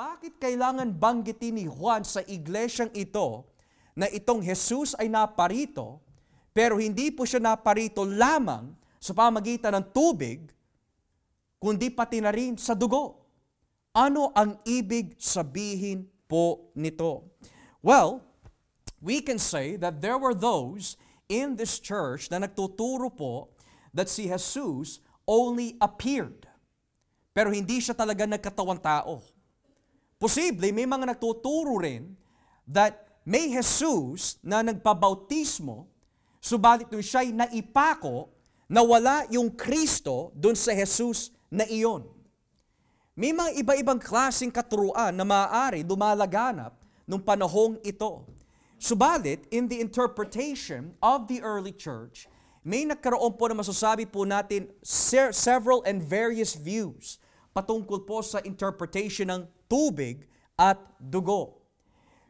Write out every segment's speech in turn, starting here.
bakit kailangan banggitin ni Juan sa iglesyang ito na itong Jesus ay naparito, pero hindi po siya naparito lamang sa pamagitan ng tubig, kundi pati na rin sa dugo? Ano ang ibig sabihin po nito? Well, we can say that there were those in this church na nagtuturo po that si Jesus only appeared, pero hindi siya talaga nagkatawang tao. Posible, may mga nagtuturo rin that may Jesus na nagpabautismo, subalit nung siya'y naipako, nawala yung Kristo dun sa Jesus na iyon. May mga iba-ibang klaseng katuruan na maaari lumalaganap nung panahong ito. Subalit, in the interpretation of the early church, may nagkaroon po na masasabi po natin several and various views patungkol po sa interpretation ng tubig at dugo.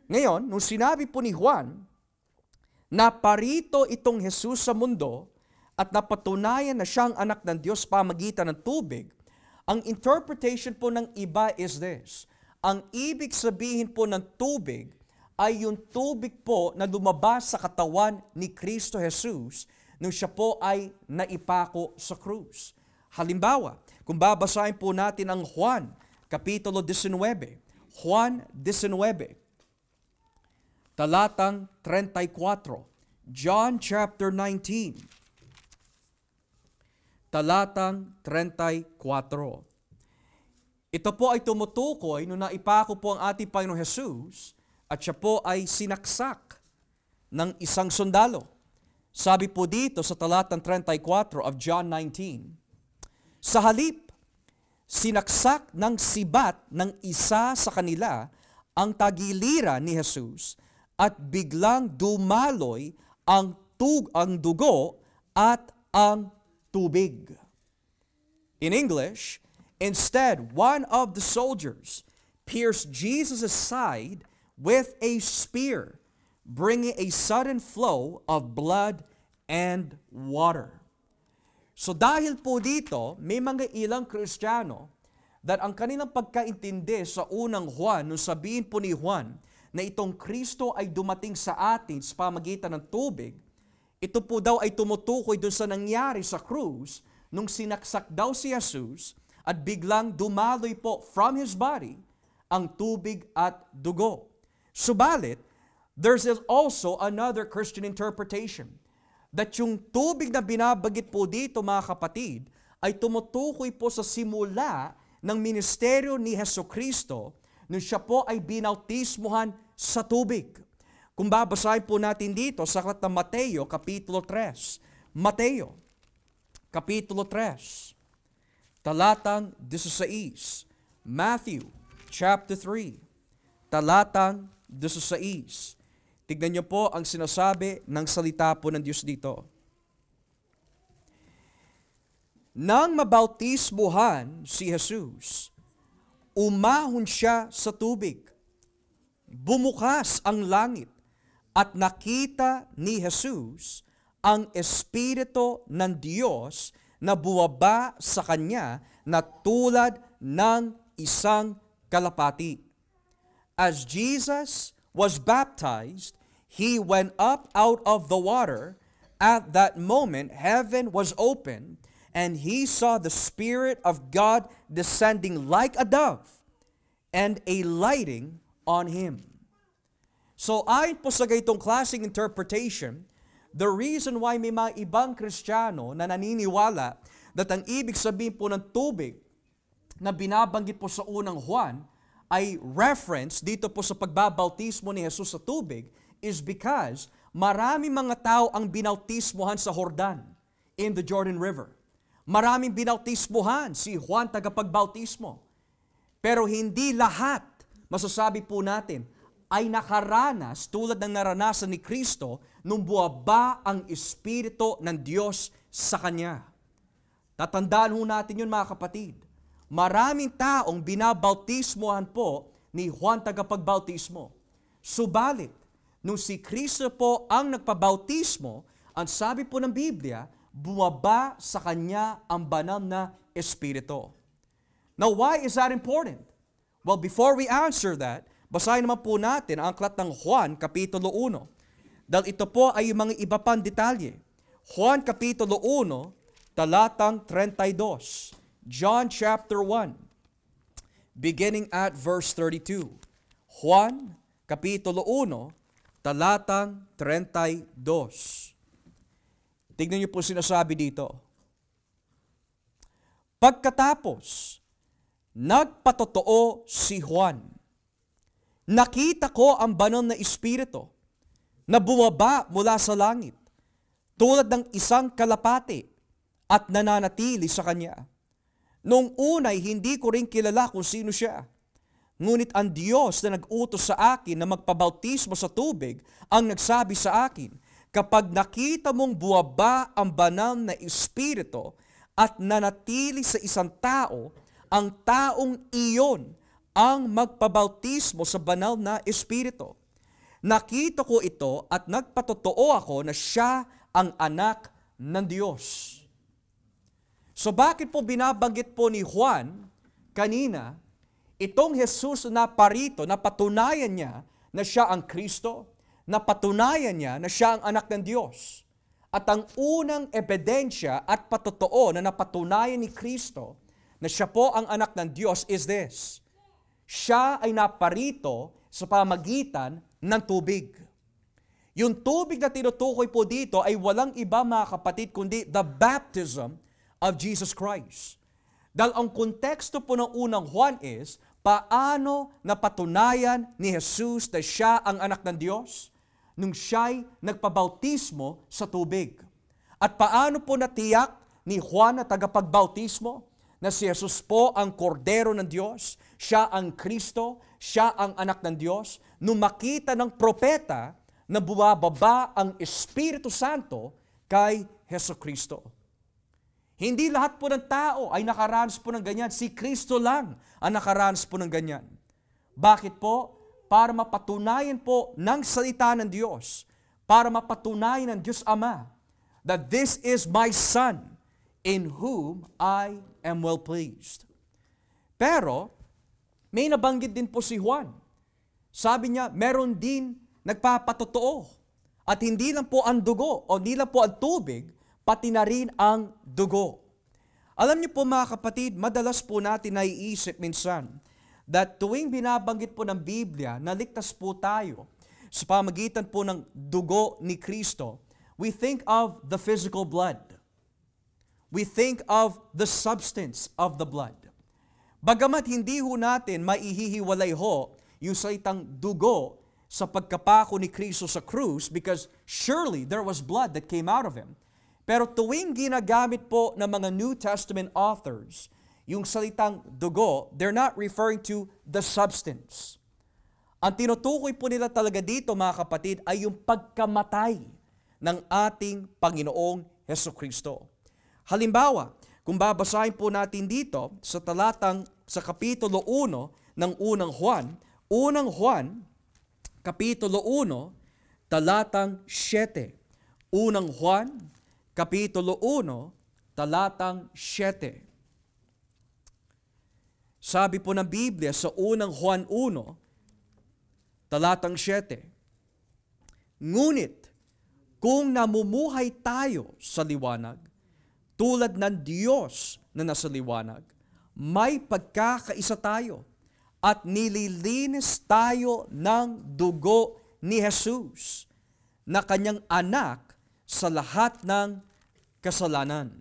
Ngayon, nung sinabi po ni Juan, naparito itong Jesus sa mundo at napatunayan na siyang anak ng Diyos pamagitan ng tubig, ang interpretation po ng iba is this. Ang ibig sabihin po ng tubig ay yung tubig po na lumabas sa katawan ni Kristo Jesus nung siya po ay naipako sa krus. Halimbawa, kung babasahin po natin ang Juan, Kapitulo 19, Juan 19, talatang 34, John chapter 19, talatang 34. Ito po ay tumutukoy nung naipako po ang ating Panginoong Jesus at siya po ay sinaksak ng isang sundalo. Sabi po dito sa talatang 34 of John 19, sa halip, sinaksak ng sibat ng isa sa kanila ang tagiliran ni Jesus at biglang dumaloy ang dugo at ang tubig. In English, instead, one of the soldiers pierced Jesus' side with a spear, bringing a sudden flow of blood and water. So dahil po dito, may mga ilang Kristiyano that ang kanilang pagkaintindi sa unang Juan, nung sabihin po ni Juan na itong Kristo ay dumating sa atin sa pamagitan ng tubig, ito po daw ay tumutukoy doon sa nangyari sa krus nung sinaksak daw si Jesus at biglang dumaloy po from His body ang tubig at dugo. Subalit, there's also another Christian interpretation that yung tubig na binabagit po dito mga kapatid ay tumutukoy po sa simula ng ministeryo ni Jesucristo nung siya po ay binautismuhan sa tubig. Kung babasahin po natin dito sa aklat ng Mateo, Kapitulo 3. Mateo, Kapitulo 3, talatang 16. Matthew, chapter 3, talatang 16. Tignan niyo po ang sinasabi ng salita po ng Diyos dito. Nang mabautismuhan si Jesus, umahon siya sa tubig. Bumukas ang langit at nakita ni Jesus ang Espiritu ng Diyos na buwaba sa kanya na tulad ng isang kalapati. As Jesus was baptized, He went up out of the water. At that moment, heaven was opened, and He saw the Spirit of God descending like a dove, and alighting on Him. So ayon po sa gaytong klaseng interpretation, the reason why may mga ibang Kristiyano na naniniwala that ang ibig sabihin po ng tubig na binabanggit po sa unang Juan ay reference dito po sa pagbabautismo ni Jesus sa tubig is because marami mga tao ang binautismohan sa Jordan in the Jordan River. Maraming binautismohan si Juan tagapagbautismo. Pero hindi lahat, masasabi po natin, ay nakaranas tulad ng naranasan ni Kristo nung buwaba ang Espiritu ng Diyos sa Kanya. Tatandaan ho natin yun mga kapatid. Maraming taong binabautismohan po ni Juan tagapagbautismo. Subalit, nung si Kristo po ang nagpabautismo, ang sabi po ng Biblia, bumaba sa Kanya ang banal na Espiritu. Now, why is that important? Well, before we answer that, basahin naman po natin ang aklat ng Juan, Kapitulo 1. Dahil ito po ay yung mga iba pang detalye. Juan, Kapitulo 1, talatang 32. John chapter 1, beginning at verse 32. Juan, Kapitulo 1, talatang 32. Tignan niyo po sinasabi dito. Pagkatapos, nagpatotoo si Juan. Nakita ko ang banal na Espiritu na bumaba mula sa langit, tulad ng isang kalapati at nananatili sa kanya. Noong unay, hindi ko rin kilala kung sino siya. Ngunit ang Diyos na nag-utos sa akin na magpabautismo sa tubig ang nagsabi sa akin, kapag nakita mong buwaba ang banal na Espiritu at nanatili sa isang tao, ang taong iyon ang magpabautismo sa banal na Espiritu. Nakita ko ito at nagpatotoo ako na siya ang anak ng Diyos. So bakit po binabanggit po ni Juan kanina, itong Jesus na parito, na patunayan niya na siya ang Kristo, na patunayan niya na siya ang anak ng Diyos. At ang unang ebidensya at patotoo na napatunayan ni Kristo na siya po ang anak ng Diyos is this. Siya ay naparito sa pamagitan ng tubig. Yung tubig na tinutukoy po dito ay walang iba mga kapatid kundi the baptism of Jesus Christ. Dahil ang konteksto po ng unang Juan is, paano napatunayan ni Jesus na siya ang anak ng Diyos nung siya'y nagpabautismo sa tubig? At paano po natiyak ni Juan na tagapagbautismo na si Jesus po ang kordero ng Diyos, siya ang Kristo, siya ang anak ng Diyos, nung makita ng propeta na bumababa ang Espiritu Santo kay Jesucristo. Hindi lahat po ng tao ay nakaranas po ng ganyan. Si Kristo lang ang nakaranas po ng ganyan. Bakit po? Para mapatunayan po ng salita ng Diyos, para mapatunayan ng Diyos Ama, that this is my Son, in whom I am well pleased. Pero, may nabanggit din po si Juan. Sabi niya, meron din nagpapatotoo. At hindi lang po ang dugo, o hindi lang po ang tubig, pati na rin ang dugo. Alam niyo po mga kapatid, madalas po natin naiisip minsan that tuwing binabanggit po ng Biblia, naligtas po tayo sa pamagitan po ng dugo ni Kristo, we think of the physical blood. We think of the substance of the blood. Bagamat hindi ho natin maihihiwalay ho yung salitang dugo sa pagkapako ni Kristo sa krus because surely there was blood that came out of Him. Pero tuwing ginagamit po ng mga New Testament authors, yung salitang dugo, they're not referring to the substance. Ang tinutukoy po nila talaga dito mga kapatid ay yung pagkamatay ng ating Panginoong Hesukristo. Halimbawa, kung babasahin po natin dito sa Kapitulo 1 ng unang Juan, Kapitulo 1, talatang 7. Unang Juan, Kapitulo 1, talatang 7. Sabi po ng Biblia sa unang Juan 1, talatang 7, ngunit kung namumuhay tayo sa liwanag, tulad ng Diyos na nasa liwanag, may pagkakaisa tayo at nililinis tayo ng dugo ni Jesus na kanyang anak sa lahat ng kasalanan.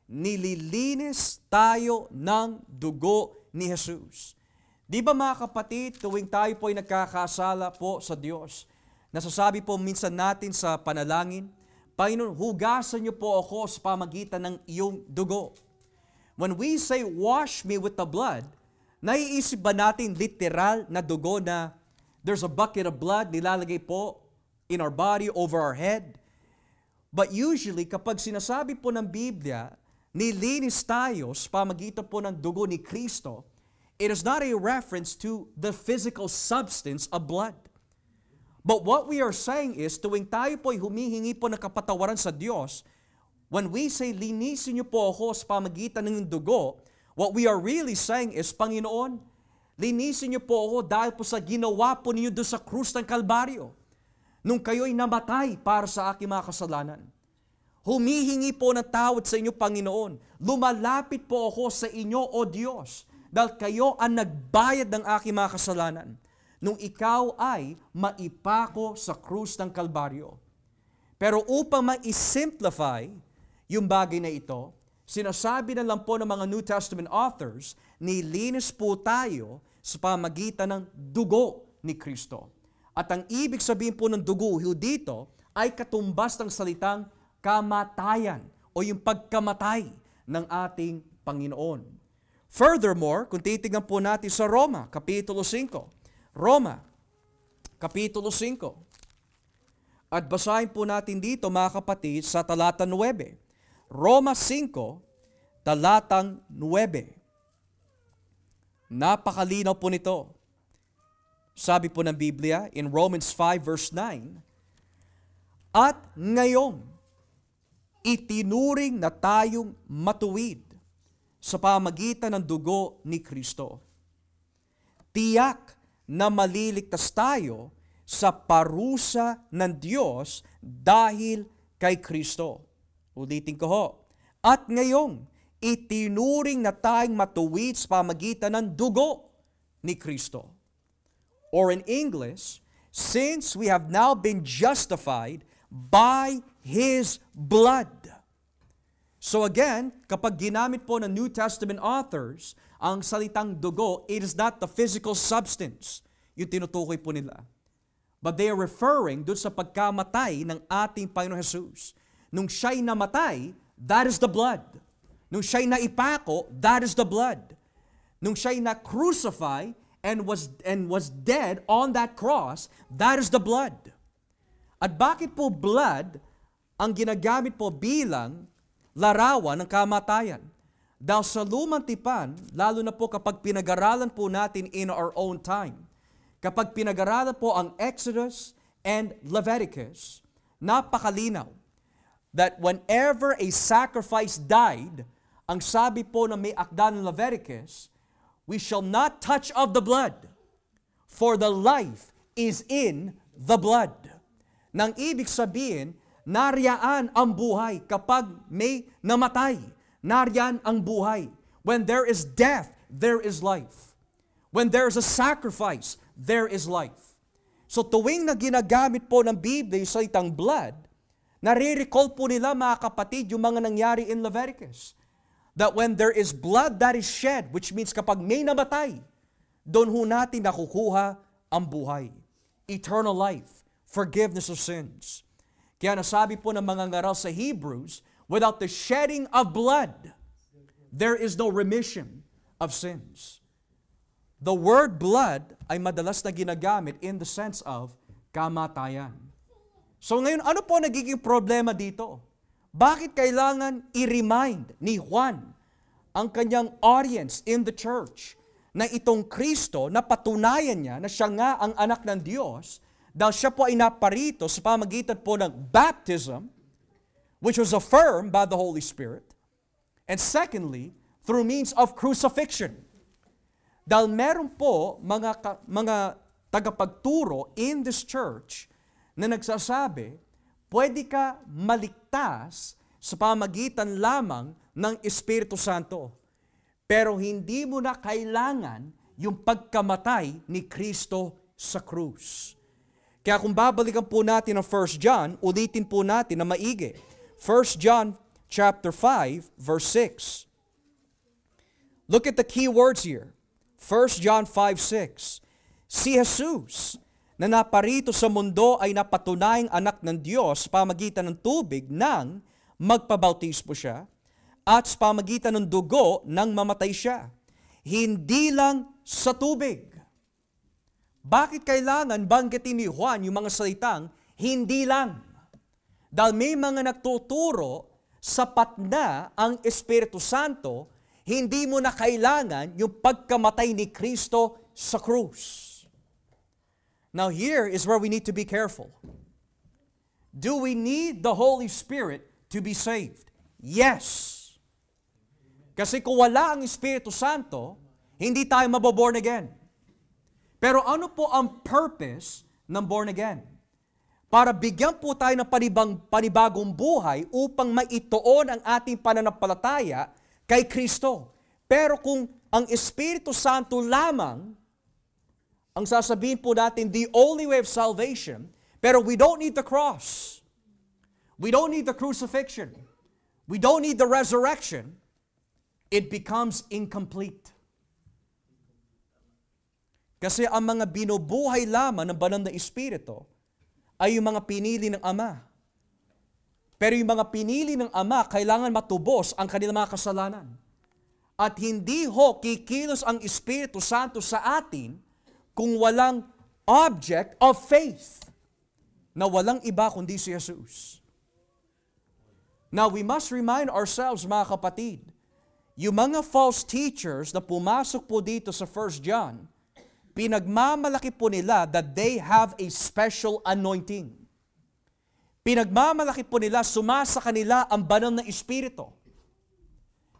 Nililinis tayo ng dugo ni Jesus. Di ba mga kapatid, tuwing tayo po ay nagkakasala po sa Diyos, nasasabi po minsan natin sa panalangin, Panginoon, hugasan niyo po ako sa pamagitan ng iyong dugo. When we say, wash me with the blood, naiisip ba natin literal na dugo na there's a bucket of blood nilalagay po in our body, over our head? But usually, kapag sinasabi po ng Biblia, nilinis tayo sa pamagitan po ng dugo ni Kristo, it is not a reference to the physical substance of blood. But what we are saying is, tuwing tayo po'y humihingi po ng kapatawaran sa Diyos, when we say, linisin niyo po ako sa pamagitan ng dugo, what we are really saying is, Panginoon, Linisin niyo po ako dahil po sa ginawa po ninyo doon sa krus ng Kalbaryo. Nung kayo'y namatay para sa aking mga kasalanan. Humihingi po ng tawad sa inyo, Panginoon. Lumalapit po ako sa inyo, O Diyos, dahil kayo ang nagbayad ng aking mga kasalanan nung ikaw ay maipako sa krus ng Kalbaryo. Pero upang ma-simplify yung bagay na ito, sinasabi na lang po ng mga New Testament authors, nilinis po tayo sa pamagitan ng dugo ni Kristo. At ang ibig sabihin po ng dugo dito ay katumbas ng salitang kamatayan o yung pagkamatay ng ating Panginoon. Furthermore, kung titignan po natin sa Roma, Kapitulo 5. Roma, Kapitulo 5. At basahin po natin dito, mga kapatid, sa talata 9. Roma 5, talatang 9. Napakalinaw po nito. Sabi po ng Biblia in Romans 5 verse 9, at ngayong itinuring na tayong matuwid sa pamagitan ng dugo ni Kristo. Tiyak na maliligtas tayo sa parusa ng Diyos dahil kay Kristo. Ulitin ko ho. At ngayong itinuring na tayong matuwid sa pamagitan ng dugo ni Kristo. Or in English, since we have now been justified by His blood. So again, kapag ginamit po ng New Testament authors, ang salitang dugo, it is not the physical substance yung tinutukoy po nila. But they are referring doon sa pagkamatay ng ating Panginoon Jesus. Nung siya'y namatay, that is the blood. Nung siya'y naipako, that is the blood. Nung siya'y na-crucify and was dead on that cross, that is the blood. At bakit po blood ang ginagamit po bilang larawan ng kamatayan? Dahil sa lumang tipan, lalo na po kapag pinag-aralan po natin in our own time, kapag pinag-aralan po ang Exodus and Leviticus, napakalinaw that whenever a sacrifice died, ang sabi po na may akda ng Leviticus, we shall not touch of the blood, for the life is in the blood. Nang ibig sabihin, nariyaan ang buhay kapag may namatay. Nariyaan ang buhay. When there is death, there is life. When there is a sacrifice, there is life. So tuwing na ginagamit po ng Biblia yung salitang blood, nare-recall po nila, mga kapatid, yung mga nangyari in Leviticus. That when there is blood that is shed, which means kapag may namatay, doon ho natin nakukuha ang buhay. Eternal life, forgiveness of sins. Kaya nasabi po ng mga ngaral sa Hebrews, without the shedding of blood, there is no remission of sins. The word blood ay madalas na ginagamit in the sense of kamatayan. So ngayon, ano po nagiging problema dito? Bakit kailangan i-remind ni Juan ang kanyang audience in the church na itong Kristo na patunayan niya na siya nga ang anak ng Diyos dahil siya po ay naparito sa pamagitan po ng baptism, which was affirmed by the Holy Spirit, and secondly, through means of crucifixion. Dahil meron po mga tagapagturo in this church na nagsasabi, pwede ka maligtas sa pamagitan lamang ng Espiritu Santo. Pero hindi mo na kailangan yung pagkamatay ni Kristo sa krus. Kaya kung babalikan po natin ang 1 John, ulitin po natin na maigi. 1 John chapter 5, verse 6. Look at the key words here. 1 John 5:6. Si Jesus na naparito sa mundo ay napatunayang anak ng Diyos sa pamagitan ng tubig nang magpabautismo siya at sa pamagitan ng dugo nang mamatay siya. Hindi lang sa tubig. Bakit kailangan banggitin ni Juan yung mga salitang hindi lang? Dahil may mga nagtuturo, sapat na ang Espiritu Santo, hindi mo na kailangan yung pagkamatay ni Kristo sa krus. Now here is where we need to be careful. Do we need the Holy Spirit to be saved? Yes. Kasi kung wala ang Espiritu Santo, hindi tayo maboborn again. Pero ano po ang purpose ng born again? Para bigyan po tayo ng panibagong buhay upang maituon ang ating pananampalataya kay Kristo. Pero kung ang Espiritu Santo lamang ang sasabihin po natin, the only way of salvation, pero we don't need the cross. We don't need the crucifixion. We don't need the resurrection. It becomes incomplete. Kasi ang mga binubuhay lamang ng banal na Espiritu ay yung mga pinili ng Ama. Pero yung mga pinili ng Ama, kailangan matubos ang kanilang mga kasalanan. At hindi ho kikilos ang Espiritu Santo sa atin kung walang object of faith na walang iba kundi si Jesus. Now, we must remind ourselves, mga kapatid, yung mga false teachers na pumasok po dito sa 1 John, pinagmamalaki po nila that they have a special anointing. Pinagmamalaki po nila, sumasa kanila ang banal na Espiritu.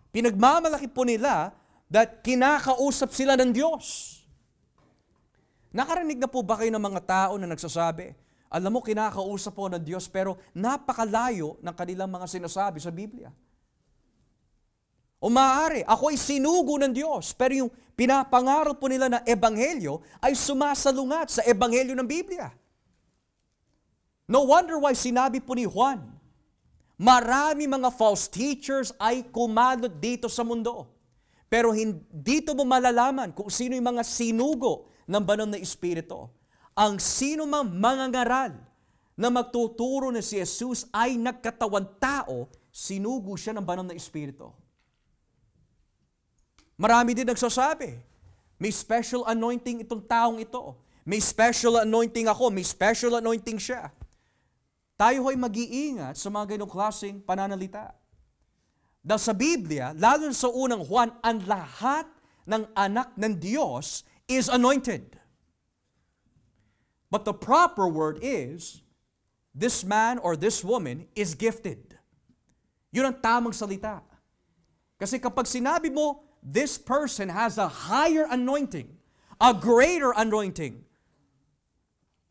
Pinagmamalaki po nila that kinakausap sila ng Diyos. Nakarinig na po ba kayo ng mga tao na nagsasabi, alam mo, kinakausap po ng Diyos, pero napakalayo ng kanilang mga sinasabi sa Biblia. O maaari, ako ay sinugo ng Diyos, pero yung pinapangaral po nila na ebanghelyo ay sumasalungat sa ebanghelyo ng Biblia. No wonder why sinabi po ni Juan, marami mga false teachers ay kumalot dito sa mundo. Pero dito mo malalaman kung sino yung mga sinugo ng banal na Espiritu. Ang sino mang mangangaral na magtuturo na si Jesus ay nagkatawan tao, sinugo siya ng banal na Espiritu. Marami din nagsasabi, may special anointing itong taong ito. May special anointing ako, may special anointing siya. Tayo ho'y mag-iingat sa mga ganong klaseng pananalita. Dahil sa Biblia, lalo sa unang Juan, ang lahat ng anak ng Diyos is anointed. But the proper word is, this man or this woman is gifted. Yun ang tamang salita. Kasi kapag sinabi mo, this person has a higher anointing, a greater anointing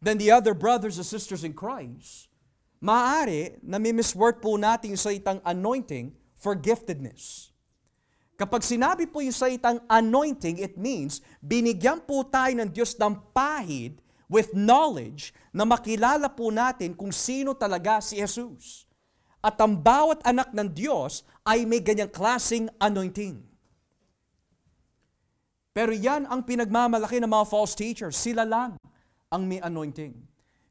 than the other brothers and sisters in Christ, maaari na misword po natin yung salitang anointing for giftedness. Kapag sinabi po yung salitang anointing, it means binigyan po tayo ng Diyos ng pahid with knowledge na makilala po natin kung sino talaga si Jesus. At ang bawat anak ng Diyos ay may ganyang klaseng anointing. Pero yan ang pinagmamalaki ng mga false teachers. Sila lang ang may anointing.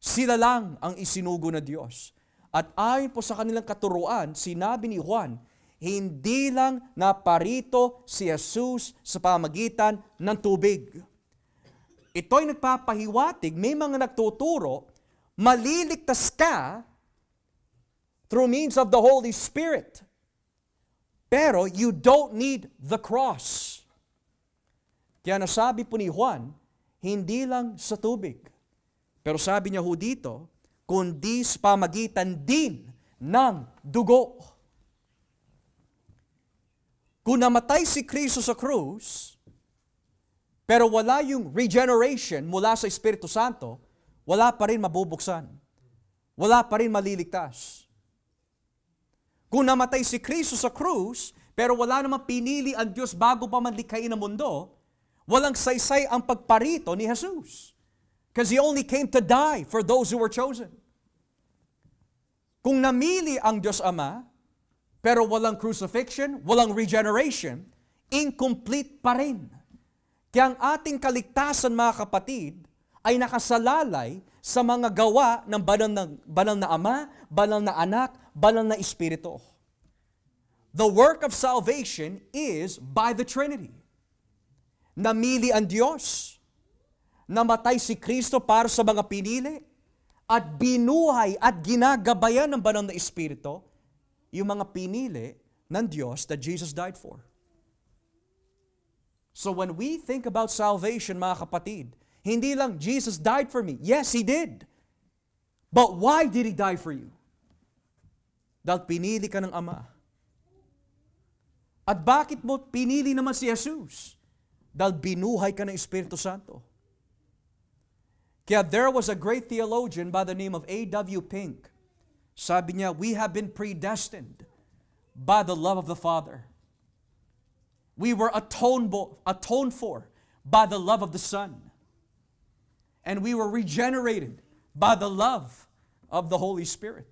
Sila lang ang isinugo na Diyos. At ayon po sa kanilang katuruan, sinabi ni Juan, hindi lang naparito si Jesus sa pamagitan ng tubig. Ito'y nagpapahiwatig, may mga nagtuturo, maliligtas ka through means of the Holy Spirit. Pero you don't need the cross. Kaya nasabi po ni Juan, hindi lang sa tubig. Pero sabi niya ho dito, kundi sa pamagitan din ng dugo. Kung namatay si Kristo sa krus, pero wala yung regeneration mula sa Espiritu Santo, wala pa rin mabubuksan. Wala pa rin maliligtas. Kung namatay si Kristo sa krus, pero wala namang pinili ang Diyos bago pa man likhain ang mundo, walang saysay ang pagparito ni Jesus. Because He only came to die for those who were chosen. Kung namili ang Diyos Ama, pero walang crucifixion, walang regeneration, incomplete pa rin. Kaya ang ating kaligtasan, mga kapatid, ay nakasalalay sa mga gawa ng banal na Ama, banal na Anak, banal na Espiritu. The work of salvation is by the Trinity. Namili ang Diyos, namatay si Kristo para sa mga pinili, at binuhay at ginagabayan ng banal na Espiritu yung mga pinili ng Diyos that Jesus died for. So when we think about salvation, mga kapatid, hindi lang Jesus died for me. Yes, He did. But why did He die for you? Dahil pinili ka ng Ama. At bakit mo pinili naman si Jesus? Dahil binuhay ka ng Espiritu Santo. Kaya there was a great theologian by the name of A.W. Pink. Sabi niya, we have been predestined by the love of the Father. We were atoned for by the love of the Son. And we were regenerated by the love of the Holy Spirit.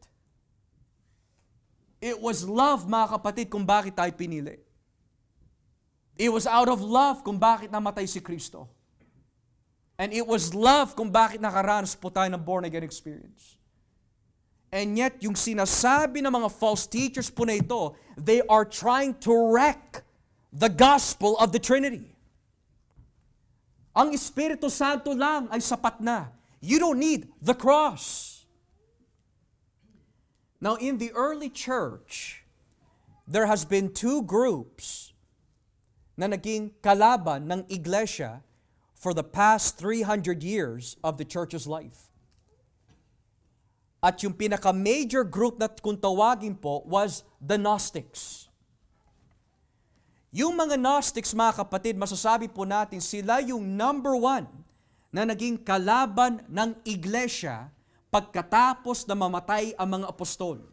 It was love, mga kapatid, kung bakit tayo pinili. It was out of love kung bakit namatay si Kristo. And it was love kung bakit nakaranas po tayo ng born-again experience. And yet, yung sinasabi ng mga false teachers po na ito, they are trying to wreck the gospel of the Trinity. Ang Espiritu Santo lang ay sapat na. You don't need the cross. Now, in the early church, there has been two groups na naging kalaban ng iglesia for the past 300 years of the church's life. At yung pinaka-major group na kung tawagin po was the Gnostics. Yung mga Gnostics, mga kapatid, masasabi po natin, sila yung number one na naging kalaban ng iglesia pagkatapos na mamatay ang mga apostol.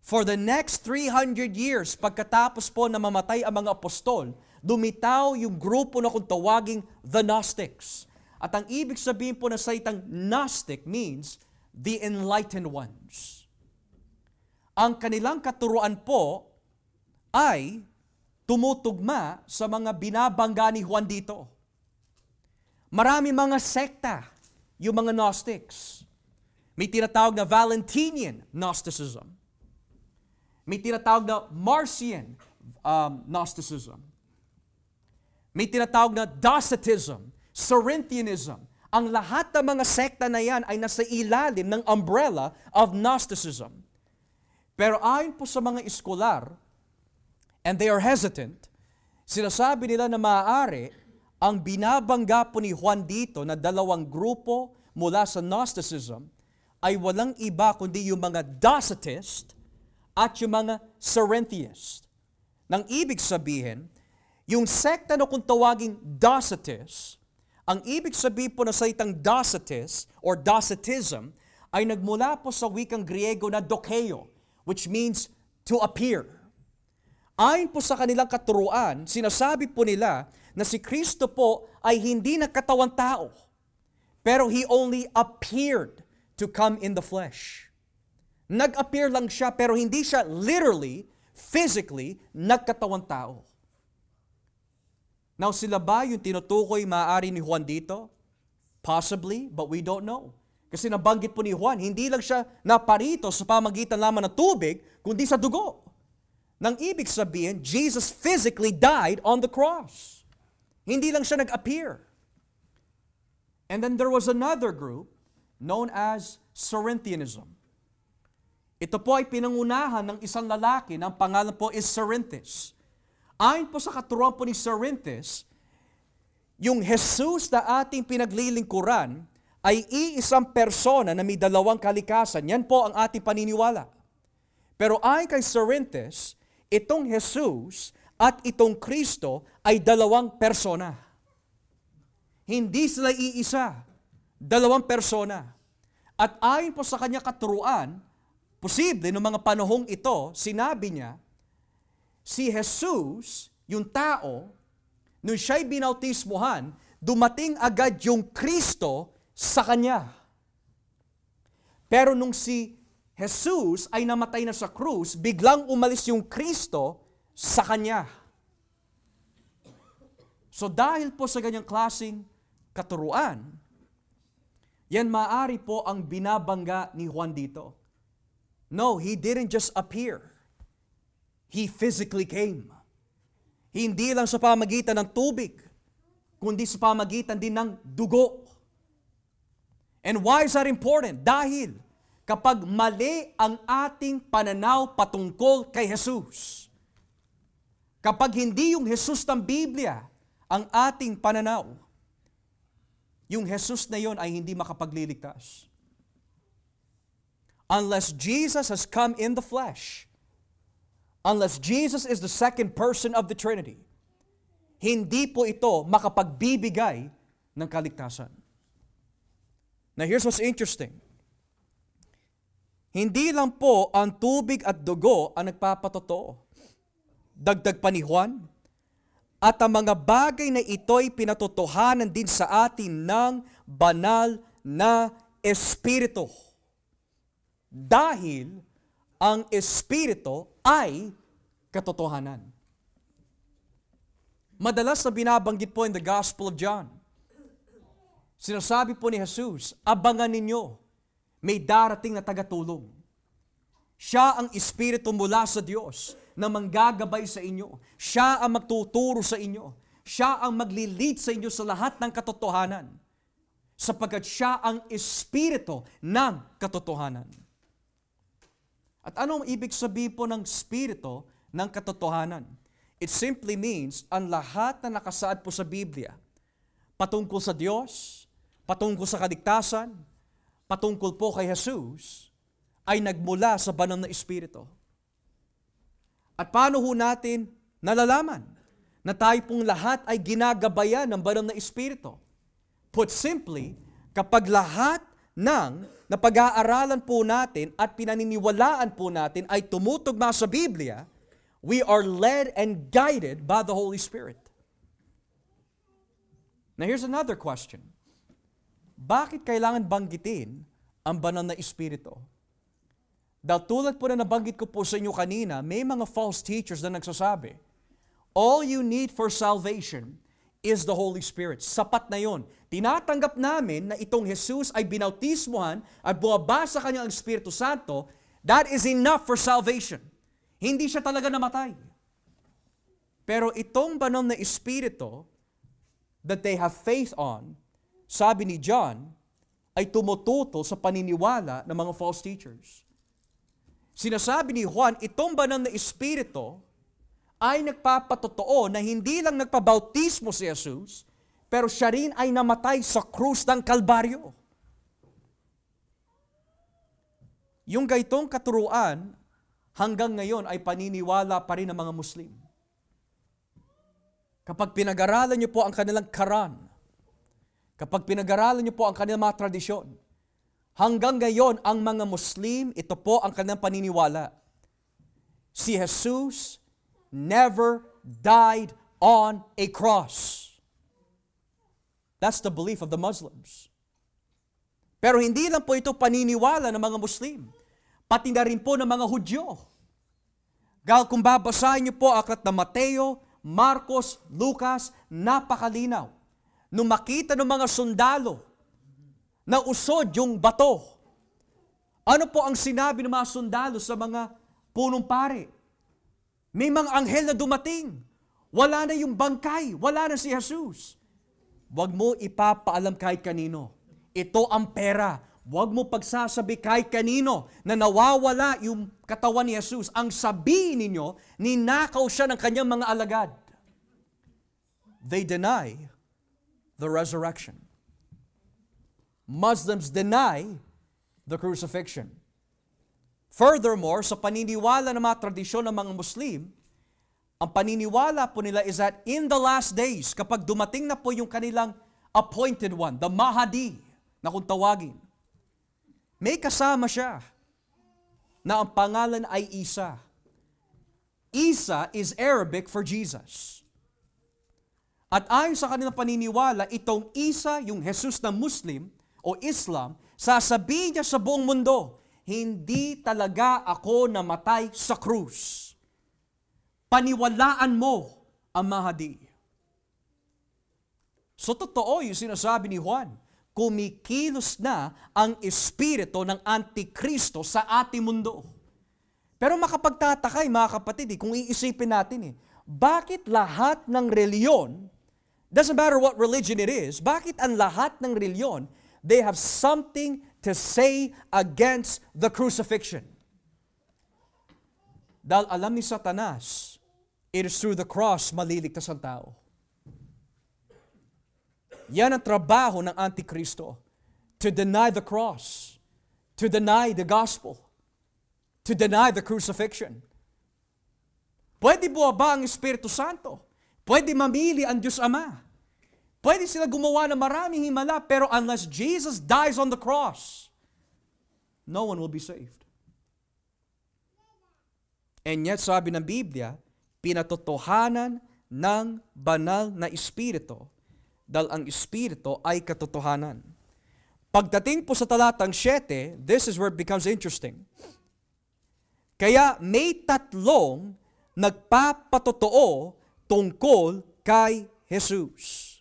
For the next 300 years, pagkatapos po na mamatay ang mga apostol, dumitaw yung grupo na kung tawaging the Gnostics. At ang ibig sabihin po na salitang Gnostic means the enlightened ones. Ang kanilang katuruan po ay tumutugma sa mga binabangga ni Juan dito. Marami mga sekta yung mga Gnostics. May tinatawag na Valentinian Gnosticism. May tinatawag na Marcion Gnosticism. May tinatawag na Docetism, Cerinthianism. Ang lahat ng mga sekta na yan ay nasa ilalim ng umbrella of Gnosticism. Pero ayon po sa mga eskolar, and they are hesitant, sinasabi nila na maaari ang binabangga po ni Juan dito na dalawang grupo mula sa Gnosticism ay walang iba kundi yung mga Docetist at yung mga Cerinthiist. Nang ibig sabihin, yung sekta na kung tawaging Docetist, ang ibig sabihin po na salitang Docetist or Docetism ay nagmula po sa wikang Griego na dokeo, which means to appear. Ayon po sa kanilang katuruan, sinasabi po nila na si Kristo po ay hindi nagkatawang tao, pero He only appeared to come in the flesh. Nag-appear lang siya, pero hindi siya literally, physically, nagkatawang tao. Now, sila ba yung tinutukoy maaari ni Juan dito? Possibly, but we don't know. Kasi nabanggit po ni Juan, hindi lang siya naparito sa pamagitan lamang ng tubig, kundi sa dugo. Nang ibig sabihin, Jesus physically died on the cross. Hindi lang siya nag-appear. And then there was another group known as Cerinthianism. Ito po ay pinangunahan ng isang lalaki, ng pangalan po is Cerinthus. Ayon po sa katuruan po ni Cerinthus, yung Jesus na ating pinaglilingkuran ay iisang persona na may dalawang kalikasan. Yan po ang ating paniniwala. Pero ayon kay Cerinthus, itong Jesus at itong Kristo ay dalawang persona. Hindi sila iisa, dalawang persona. At ayon po sa kanya katuruan, posible noong mga panahong ito, sinabi niya, si Jesus, yung tao, nung siya'y binautismuhan, dumating agad yung Kristo sa kanya. Pero nung si Jesus ay namatay na sa krus, biglang umalis yung Kristo sa kanya. So dahil po sa ganyang klaseng katuruan, yan maaari po ang binabangga ni Juan dito. No, He didn't just appear. He physically came. Hindi lang sa pamagitan ng tubig, kundi sa pamagitan din ng dugo. And why is that important? Dahil kapag mali ang ating pananaw patungkol kay Jesus, kapag hindi yung Jesus ng Biblia ang ating pananaw, yung Jesus na yon ay hindi makapagliligtas. Unless Jesus has come in the flesh, unless Jesus is the second person of the Trinity, hindi po ito makapagbibigay ng kaligtasan. Now here's what's interesting. Hindi lang po ang tubig at dugo ang nagpapatotoo. Dagdag pa ni Juan, at ang mga bagay na ito'y pinatotohanan din sa atin ng banal na Espiritu. Dahil ang Espiritu ay katotohanan. Madalas na binabanggit po in the Gospel of John, sinasabi po ni Jesus, abangan ninyo, may darating na tagatulong. Siya ang Espiritu mula sa Diyos na manggagabay sa inyo. Siya ang magtuturo sa inyo. Siya ang maglilid sa inyo sa lahat ng katotohanan. Sapagkat siya ang Espiritu ng katotohanan. At anong ibig sabihin po ng Espiritu ng katotohanan? It simply means ang lahat na nakasaad po sa Biblia, patungkol sa Diyos, patungkol sa kaligtasan, patungkol po kay Jesus, ay nagmula sa banal na Espiritu. At paano ho natin nalalaman na tayo pong lahat ay ginagabayan ng banal na Espiritu? Put simply, kapag lahat ng napag-aaralan po natin at pinaniniwalaan po natin ay tumutugma sa Biblia, we are led and guided by the Holy Spirit. Now here's another question. Bakit kailangan banggitin ang banal na Espiritu? Dahil tulad po na nabanggit ko po sa inyo kanina, may mga false teachers na nagsasabi, all you need for salvation is the Holy Spirit. Sapat na yon. Tinatanggap namin na itong Jesus ay binautismohan at buwaba sa kanyang Espiritu Santo, that is enough for salvation. Hindi siya talaga namatay. Pero itong banal na Espiritu that they have faith on, sabi ni John, ay tumututol sa paniniwala ng mga false teachers. Sinasabi ni Juan, itong banal na Espiritu ay nagpapatotoo na hindi lang nagpabautismo si Jesus, pero siya rin ay namatay sa krus ng Kalbaryo. Yung gaytong katuruan, hanggang ngayon ay paniniwala pa rin ng mga Muslim. Kapag pinag-aralan niyo po ang kanilang Quran, kapag pinag-aralan niyo po ang kanilang mga tradisyon, hanggang ngayon ang mga Muslim, ito po ang kanilang paniniwala. Si Jesus never died on a cross. That's the belief of the Muslims. Pero hindi lang po ito paniniwala ng mga Muslim, pati na rin po ng mga Hudyo. Dahil kung babasahin niyo po aklat na Mateo, Marcos, Lucas, napakalinaw. Nung makita ng mga sundalo na usod yung bato, ano po ang sinabi ng mga sundalo sa mga punong pare? May mga anghel na dumating. Wala na yung bangkay. Wala na si Jesus. Huwag mo ipapaalam kahit kanino. Ito ang pera. Huwag mo pagsasabi kahit kanino na nawawala yung katawan ni Jesus. Ang sabihin ninyo, ninakaw siya ng kanyang mga alagad. They deny the resurrection. Muslims deny the crucifixion. Furthermore, sa paniniwala ng mga tradisyon ng mga Muslim, ang paniniwala po nila is that in the last days, kapag dumating na po yung kanilang appointed one, the Mahdi, na kung tawagin, may kasama siya na ang pangalan ay Isa. Isa is Arabic for Jesus. At ayon sa kanilang paniniwala, itong Isa, yung Jesus na Muslim o Islam, sasabihin niya sa buong mundo, hindi talaga ako namatay sa krus. Paniwalaan mo ang Mahdi. So totoo yung sinasabi ni Juan, kumikilos na ang espiritu ng Antikristo sa ating mundo. Pero makapagtatakay mga kapatid, kung iisipin natin, bakit lahat ng reliyon, doesn't matter what religion it is, bakit ang lahat ng reliyon, they have something to say against the crucifixion? Dahil alam ni Satanas, it is through the cross maliligtas ang tao. Yan ang trabaho ng Antikristo. To deny the cross. To deny the gospel. To deny the crucifixion. Pwede buwaba ang Espiritu Santo. Pwede mamili ang Diyos Ama. Pwede sila gumawa ng maraming himala, pero unless Jesus dies on the cross, no one will be saved. And yet, sabi ng Biblia, pinatotohanan ng banal na Espiritu, dahil ang Espiritu ay katotohanan. Pagdating po sa talatang 7, this is where it becomes interesting. Kaya may tatlong nagpapatotoo tungkol kay Jesus.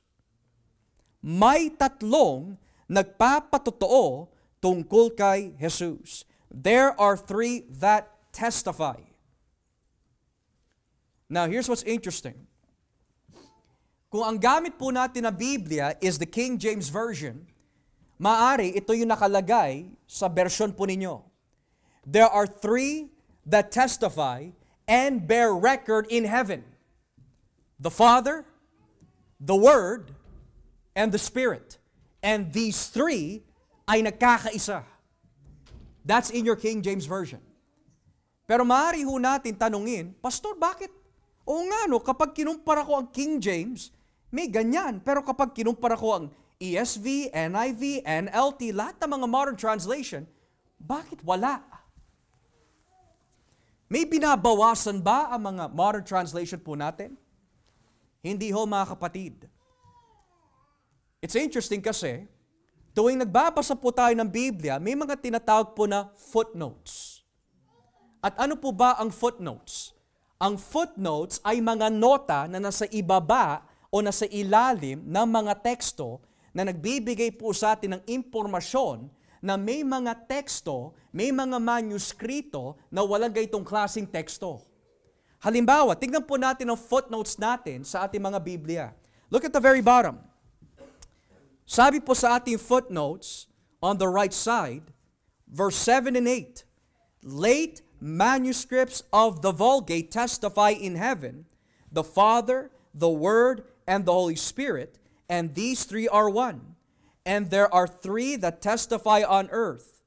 May tatlong nagpapatotoo tungkol kay Jesus. There are three that testify. Now, here's what's interesting. Kung ang gamit po natin na Biblia is the King James Version, maari ito yung nakalagay sa version po ninyo. There are three that testify and bear record in heaven. The Father, the Word, and the Spirit. And these three ay nagkakaisa. That's in your King James Version. Pero maaari ho natin tanungin, Pastor, bakit? Oo nga no, kapag kinumpara ko ang King James, may ganyan. Pero kapag kinumpara ko ang ESV, NIV, NLT, lahat ng mga modern translation, bakit wala? May binabawasan ba ang mga modern translation po natin? Hindi ho, mga kapatid. It's interesting kasi, tuwing nagbabasa po tayo ng Biblia, may mga tinatawag po na footnotes. At ano po ba ang footnotes? Ang footnotes ay mga nota na nasa ibaba o nasa ilalim ng mga teksto na nagbibigay po sa atin ng impormasyon na may mga teksto, may mga manuskrito na walang gaytong klaseng teksto. Halimbawa, tignan po natin ang footnotes natin sa ating mga Biblia. Look at the very bottom. Sabi po sa ating footnotes, on the right side, verse 7 and 8, late manuscripts of the Vulgate testify in heaven, the Father, the Word, and the Holy Spirit, and these three are one. And there are three that testify on earth,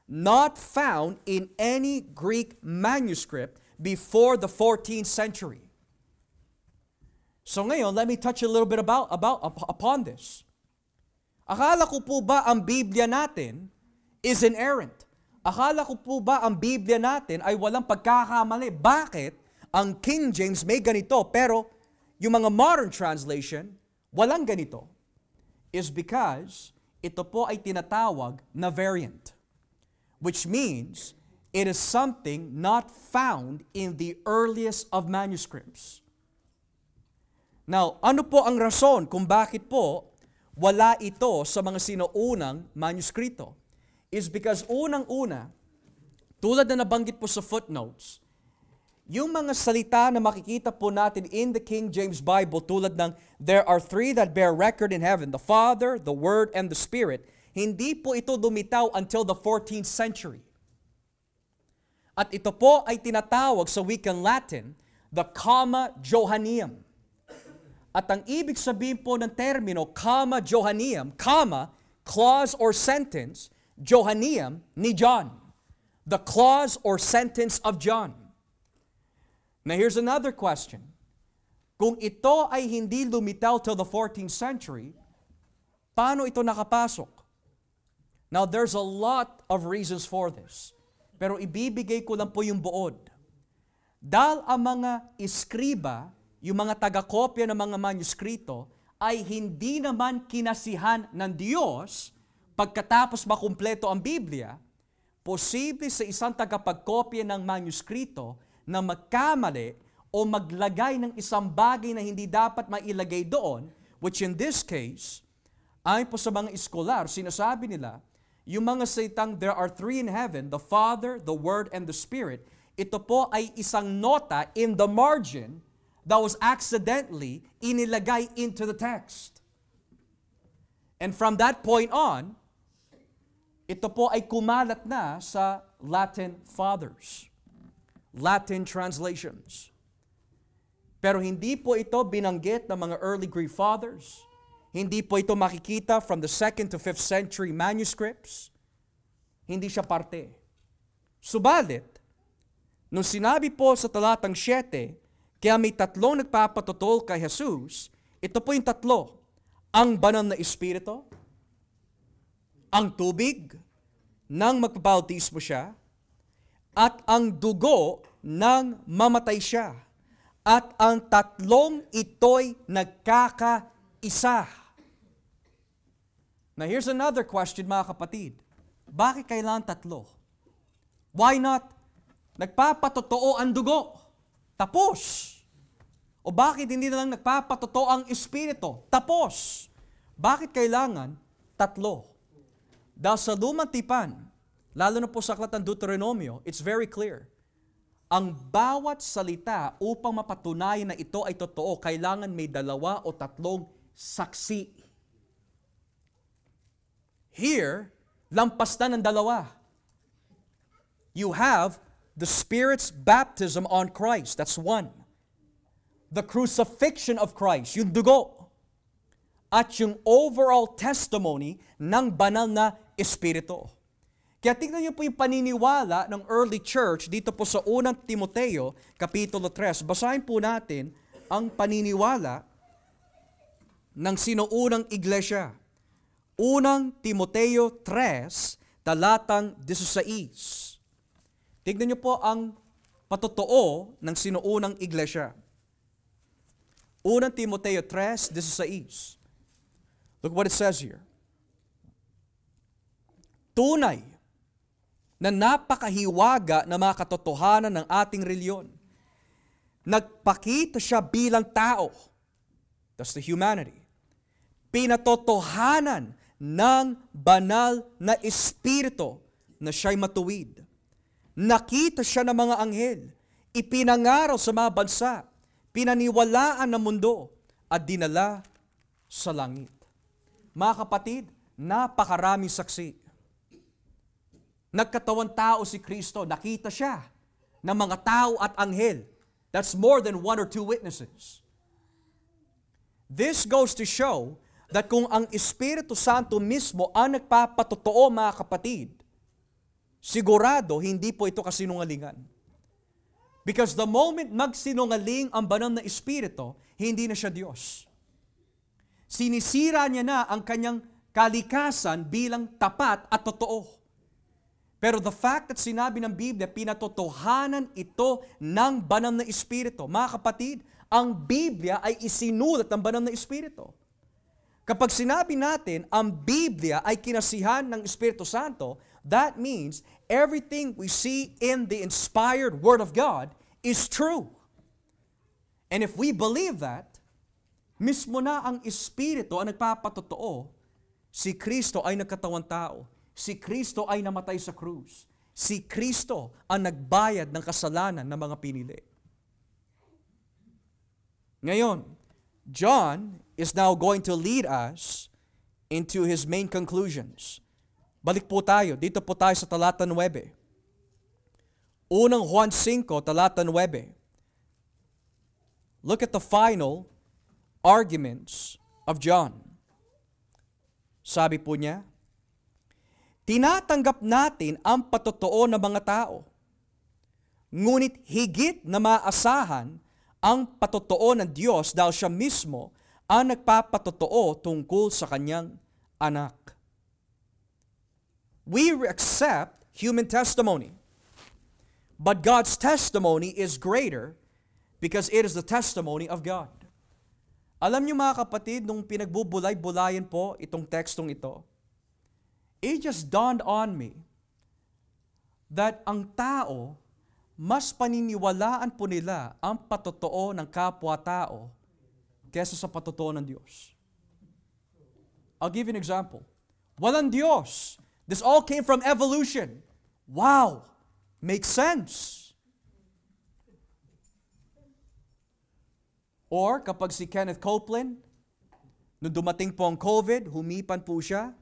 not found in any Greek manuscript before the 14th century. So ngayon, let me touch a little bit upon this. Akala ko po ba ang Biblia natin is inerrant? Akala ko po ba ang Biblia natin ay walang pagkakamali? Bakit ang King James may ganito, pero yung mga modern translation, walang ganito? Is because ito po ay tinatawag na variant. Which means, it is something not found in the earliest of manuscripts. Now, ano po ang rason kung bakit po wala ito sa mga sinuunang manuskrito? Is because unang-una, tulad na nabanggit po sa footnotes, yung mga salita na makikita po natin in the King James Bible tulad ng there are three that bear record in heaven, the Father, the Word, and the Spirit, hindi po ito lumitaw until the 14th century. At ito po ay tinatawag sa wikang Latin, the Comma Johanneum. At ang ibig sabihin po ng termino, Comma Johanneum, comma, clause or sentence, Johanneum ni John. The clause or sentence of John. Now here's another question. Kung ito ay hindi lumitaw till the 14th century, paano ito nakapasok? Now there's a lot of reasons for this. Pero ibibigay ko lang po yung buod. Dahil ang mga iskriba, yung mga taga-kopya ng mga manuskrito, ay hindi naman kinasihan ng Diyos pagkatapos makumpleto ang Biblia, posible sa isang tagapagkopya ng manuskrito na magkamali o maglagay ng isang bagay na hindi dapat mailagay doon, which in this case, ayon po sa mga iskolar, sinasabi nila, yung mga salitang there are three in heaven, the Father, the Word, and the Spirit, ito po ay isang nota in the margin that was accidentally inilagay into the text. And from that point on, ito po ay kumalat na sa Latin fathers, Latin translations. Pero hindi po ito binanggit ng mga early Greek fathers. Hindi po ito makikita from the 2nd to 5th century manuscripts. Hindi siya parte. Subalit, nung sinabi po sa talatang 7, kaya may tatlong nagpapatotoo kay Jesus, ito po yung tatlo. ang banal na Espiritu, ang tubig, nang magpabautismo siya, at ang dugo nang mamatay siya. At ang tatlong ito'y nagkakaisa. Now here's another question, mga kapatid. Bakit kailangan tatlo? Why not? Nagpapatotoo ang dugo. Tapos. O bakit hindi na lang nagpapatotoo ang Espiritu? Tapos. Bakit kailangan tatlo? Dahil sa lumang tipan, lalo na po sa aklat ng Deuteronomio, it's very clear. Ang bawat salita upang mapatunayan na ito ay totoo, kailangan may dalawa o tatlong saksi. Here, lampas na ng dalawa. You have the Spirit's baptism on Christ. That's one. The crucifixion of Christ, yung dugo. At yung overall testimony ng banal na Espiritu. Kaya tingnan niyo po yung paniniwala ng early church dito po sa unang Timoteo, Kapitulo 3. Basahin po natin ang paniniwala ng sinuunang iglesia. Unang Timoteo 3, talatang 16. Tignan niyo po ang patotoo ng sinuunang iglesia. Unang Timoteo 3:16. Look what it says here. Tunay na napakahiwaga na mga katotohanan ng ating reliyon. Nagpakita siya bilang tao. That's the humanity. Pinatotohanan ng banal na Espiritu na siya'y matuwid. Nakita siya ng mga anghel, ipinangaral sa mga bansa, pinaniwalaan ng mundo, at dinala sa langit. Mga kapatid, napakaraming saksi. Nagkatawang tao si Kristo, nakita siya ng mga tao at anghel. That's more than one or two witnesses. This goes to show that kung ang Espiritu Santo mismo ang nagpapatotoo, mga kapatid, sigurado hindi po ito kasinungalingan. Because the moment magsinungaling ang banal na Espiritu, hindi na siya Diyos. Sinisira niya na ang kanyang kalikasan bilang tapat at totoo. Pero the fact that sinabi ng Biblia, pinatotohanan ito ng banal na Espiritu. Mga kapatid, ang Biblia ay isinulat ng banal na Espiritu. Kapag sinabi natin, ang Biblia ay kinasihan ng Espiritu Santo, that means everything we see in the inspired Word of God is true. And if we believe that, mismo na ang Espiritu ang nagpapatotoo, si Kristo ay nagkatawang tao. Si Kristo ay namatay sa krus. Si Kristo ang nagbayad ng kasalanan ng mga pinili. Ngayon, John is now going to lead us into his main conclusions. Balik po tayo. Dito po tayo sa talata 9. Unang Juan 5, talata 9. Look at the final arguments of John. Sabi po niya, tinatanggap natin ang patotoo ng mga tao. Ngunit higit na maasahan ang patotoo ng Diyos dahil siya mismo ang nagpapatotoo tungkol sa kanyang anak. We accept human testimony, but God's testimony is greater because it is the testimony of God. Alam niyo mga kapatid, nung pinagbubulay-bulayan po itong tekstong ito, it just dawned on me that ang tao, mas paniniwalaan po nila ang patotoo ng kapwa-tao kesa sa patotoo ng Diyos. I'll give you an example. Walang Diyos. This all came from evolution. Wow! Makes sense. Or kapag si Kenneth Copeland, nung dumating po ang COVID, humipan po siya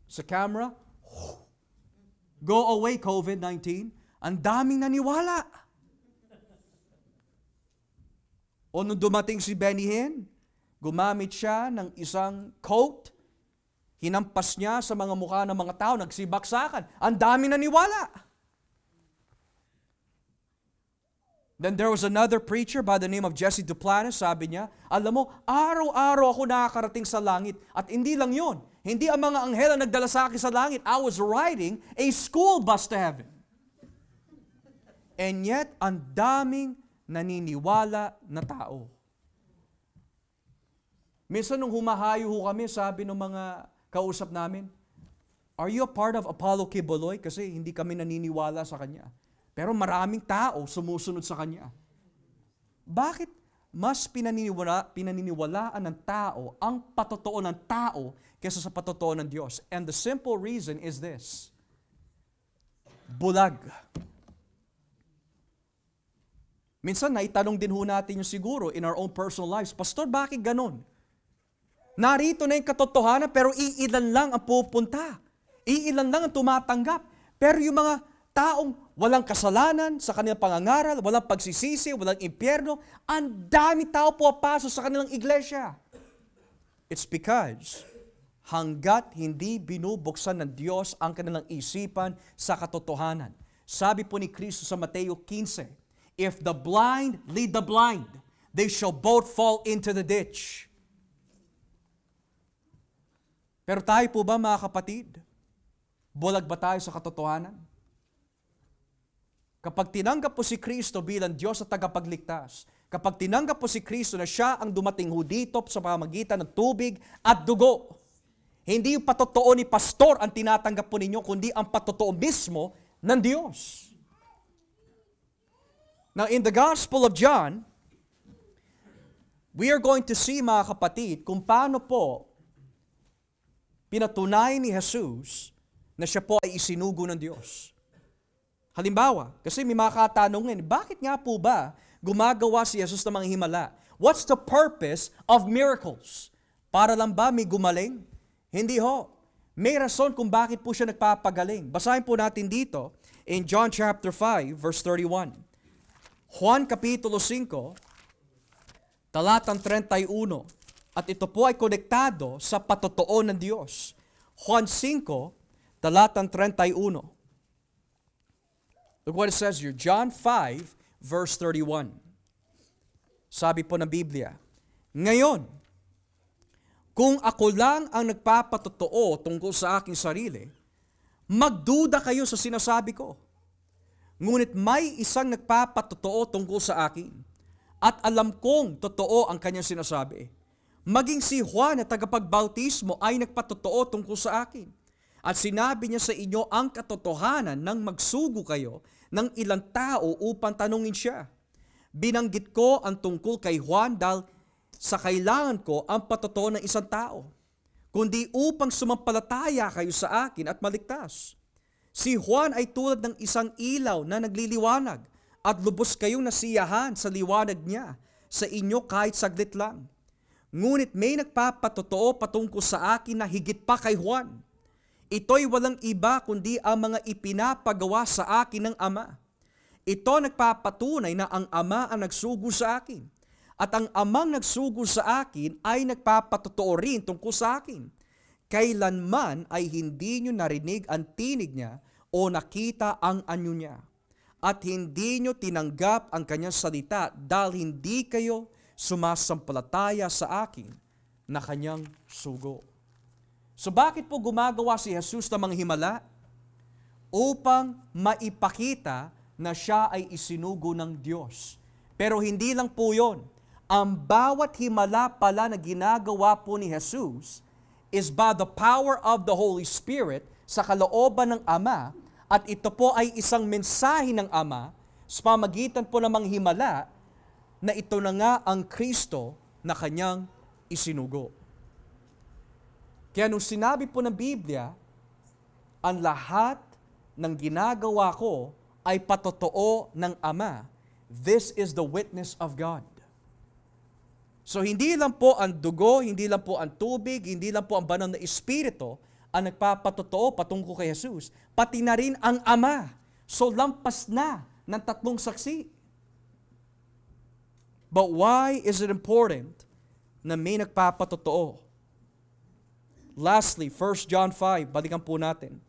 sa camera. Go away, COVID-19. Ang daming naniwala. O nung dumating si Benny Hinn, gumamit siya ng isang coat, hinampas niya sa mga mukha ng mga tao, nagsibaksakan. Ang daming naniwala. Then there was another preacher by the name of Jesse Duplantis, sabi niya, alam mo, araw-araw ako nakakarating sa langit. At hindi lang yon, hindi ang mga anghel ang nagdala sa akin sa langit. I was riding a school bus to heaven. And yet, ang daming naniniwala na tao. Minsan nung humahayo kami, sabi ng mga kausap namin, are you a part of Apollo Quiboloy? Kasi hindi kami naniniwala sa kanya. Pero maraming tao sumusunod sa kanya. Bakit mas pinaniniwalaan ng tao ang patotoo ng tao kaysa sa patotoo ng Diyos? And the simple reason is this. Bulag. Minsan naitanong din ho natin yung siguro in our own personal lives, Pastor, bakit ganon? Narito na yung katotohanan pero iilan lang ang pupunta. Iilan lang ang tumatanggap. Pero yung mga taong walang kasalanan sa kanilang pangangaral, walang pagsisisi, walang impyerno, ang dami tao pumapasok sa kanilang iglesia. It's because hanggat hindi binubuksan ng Diyos ang kanilang isipan sa katotohanan. Sabi po ni Kristo sa Mateo 15, if the blind lead the blind, they shall both fall into the ditch. Pero tayo po ba mga kapatid, bulag ba tayo sa katotohanan? Kapag tinanggap po si Kristo bilang Diyos at tagapagligtas, kapag tinanggap po si Kristo na siya ang dumating ho dito sa pamamagitan ng tubig at dugo, hindi yung patotoo ni pastor ang tinatanggap po ninyo, kundi ang patotoo mismo ng Diyos. Now, in the Gospel of John, we are going to see, mga kapatid, kung paano po pinatunayan ni Jesus na siya po ay isinugo ng Diyos. Halimbawa, kasi may mga katanungan, bakit nga po ba gumagawa si Jesus ng mga himala? What's the purpose of miracles? Para lang ba may gumaling? Hindi ho. May rason kung bakit po siya nagpapagaling. Basahin po natin dito in John chapter 5, verse 31. Juan kapitulo 5, talatang 31. At ito po ay konektado sa patotoo ng Diyos. Juan 5, talatang 31. Look what it says here. John 5, verse 31. Sabi po ng Biblia, ngayon, kung ako lang ang nagpapatotoo tungkol sa aking sarili, magduda kayo sa sinasabi ko. Ngunit may isang nagpapatotoo tungkol sa akin, at alam kong totoo ang kanyang sinasabi. Maging si Juan na tagapagbautismo ay nagpatotoo tungkol sa akin. At sinabi niya sa inyo ang katotohanan nang magsugo kayo ng ilang tao upang tanungin siya. Binanggit ko ang tungkol kay Juan dahil sa kailangan ko ang patotoo ng isang tao, kundi upang sumampalataya kayo sa akin at maligtas. Si Juan ay tulad ng isang ilaw na nagliliwanag at lubos kayong nasiyahan sa liwanag niya sa inyo kahit saglit lang. Ngunit may nagpapatotoo patungkol sa akin na higit pa kay Juan. Ito'y walang iba kundi ang mga ipinapagawa sa akin ng Ama. Ito nagpapatunay na ang Ama ang nagsugo sa akin. At ang Amang nagsugo sa akin ay nagpapatotoo rin tungkol sa akin. Kailanman ay hindi nyo narinig ang tinig niya o nakita ang anyo niya. At hindi nyo tinanggap ang kanyang salita dahil hindi kayo sumasampalataya sa akin na kanyang sugo. So bakit po gumagawa si Jesus ng mga himala? Upang maipakita na siya ay isinugo ng Diyos. Pero hindi lang po yun. Ang bawat himala pala na ginagawa po ni Jesus is by the power of the Holy Spirit sa kalooban ng Ama, at ito po ay isang mensahe ng Ama sa pamagitan po ng mga himala na ito na nga ang Kristo na kanyang isinugo. Kaya nung sinabi po ng Biblia, ang lahat ng ginagawa ko ay patotoo ng Ama, this is the witness of God. So hindi lang po ang dugo, hindi lang po ang tubig, hindi lang po ang banal na Espiritu ang nagpapatotoo patungkol kay Jesus, pati na rin ang Ama. So lampas na ng tatlong saksi. But why is it important na may nagpapatotoo? Lastly, 1 John 5, balikan po natin.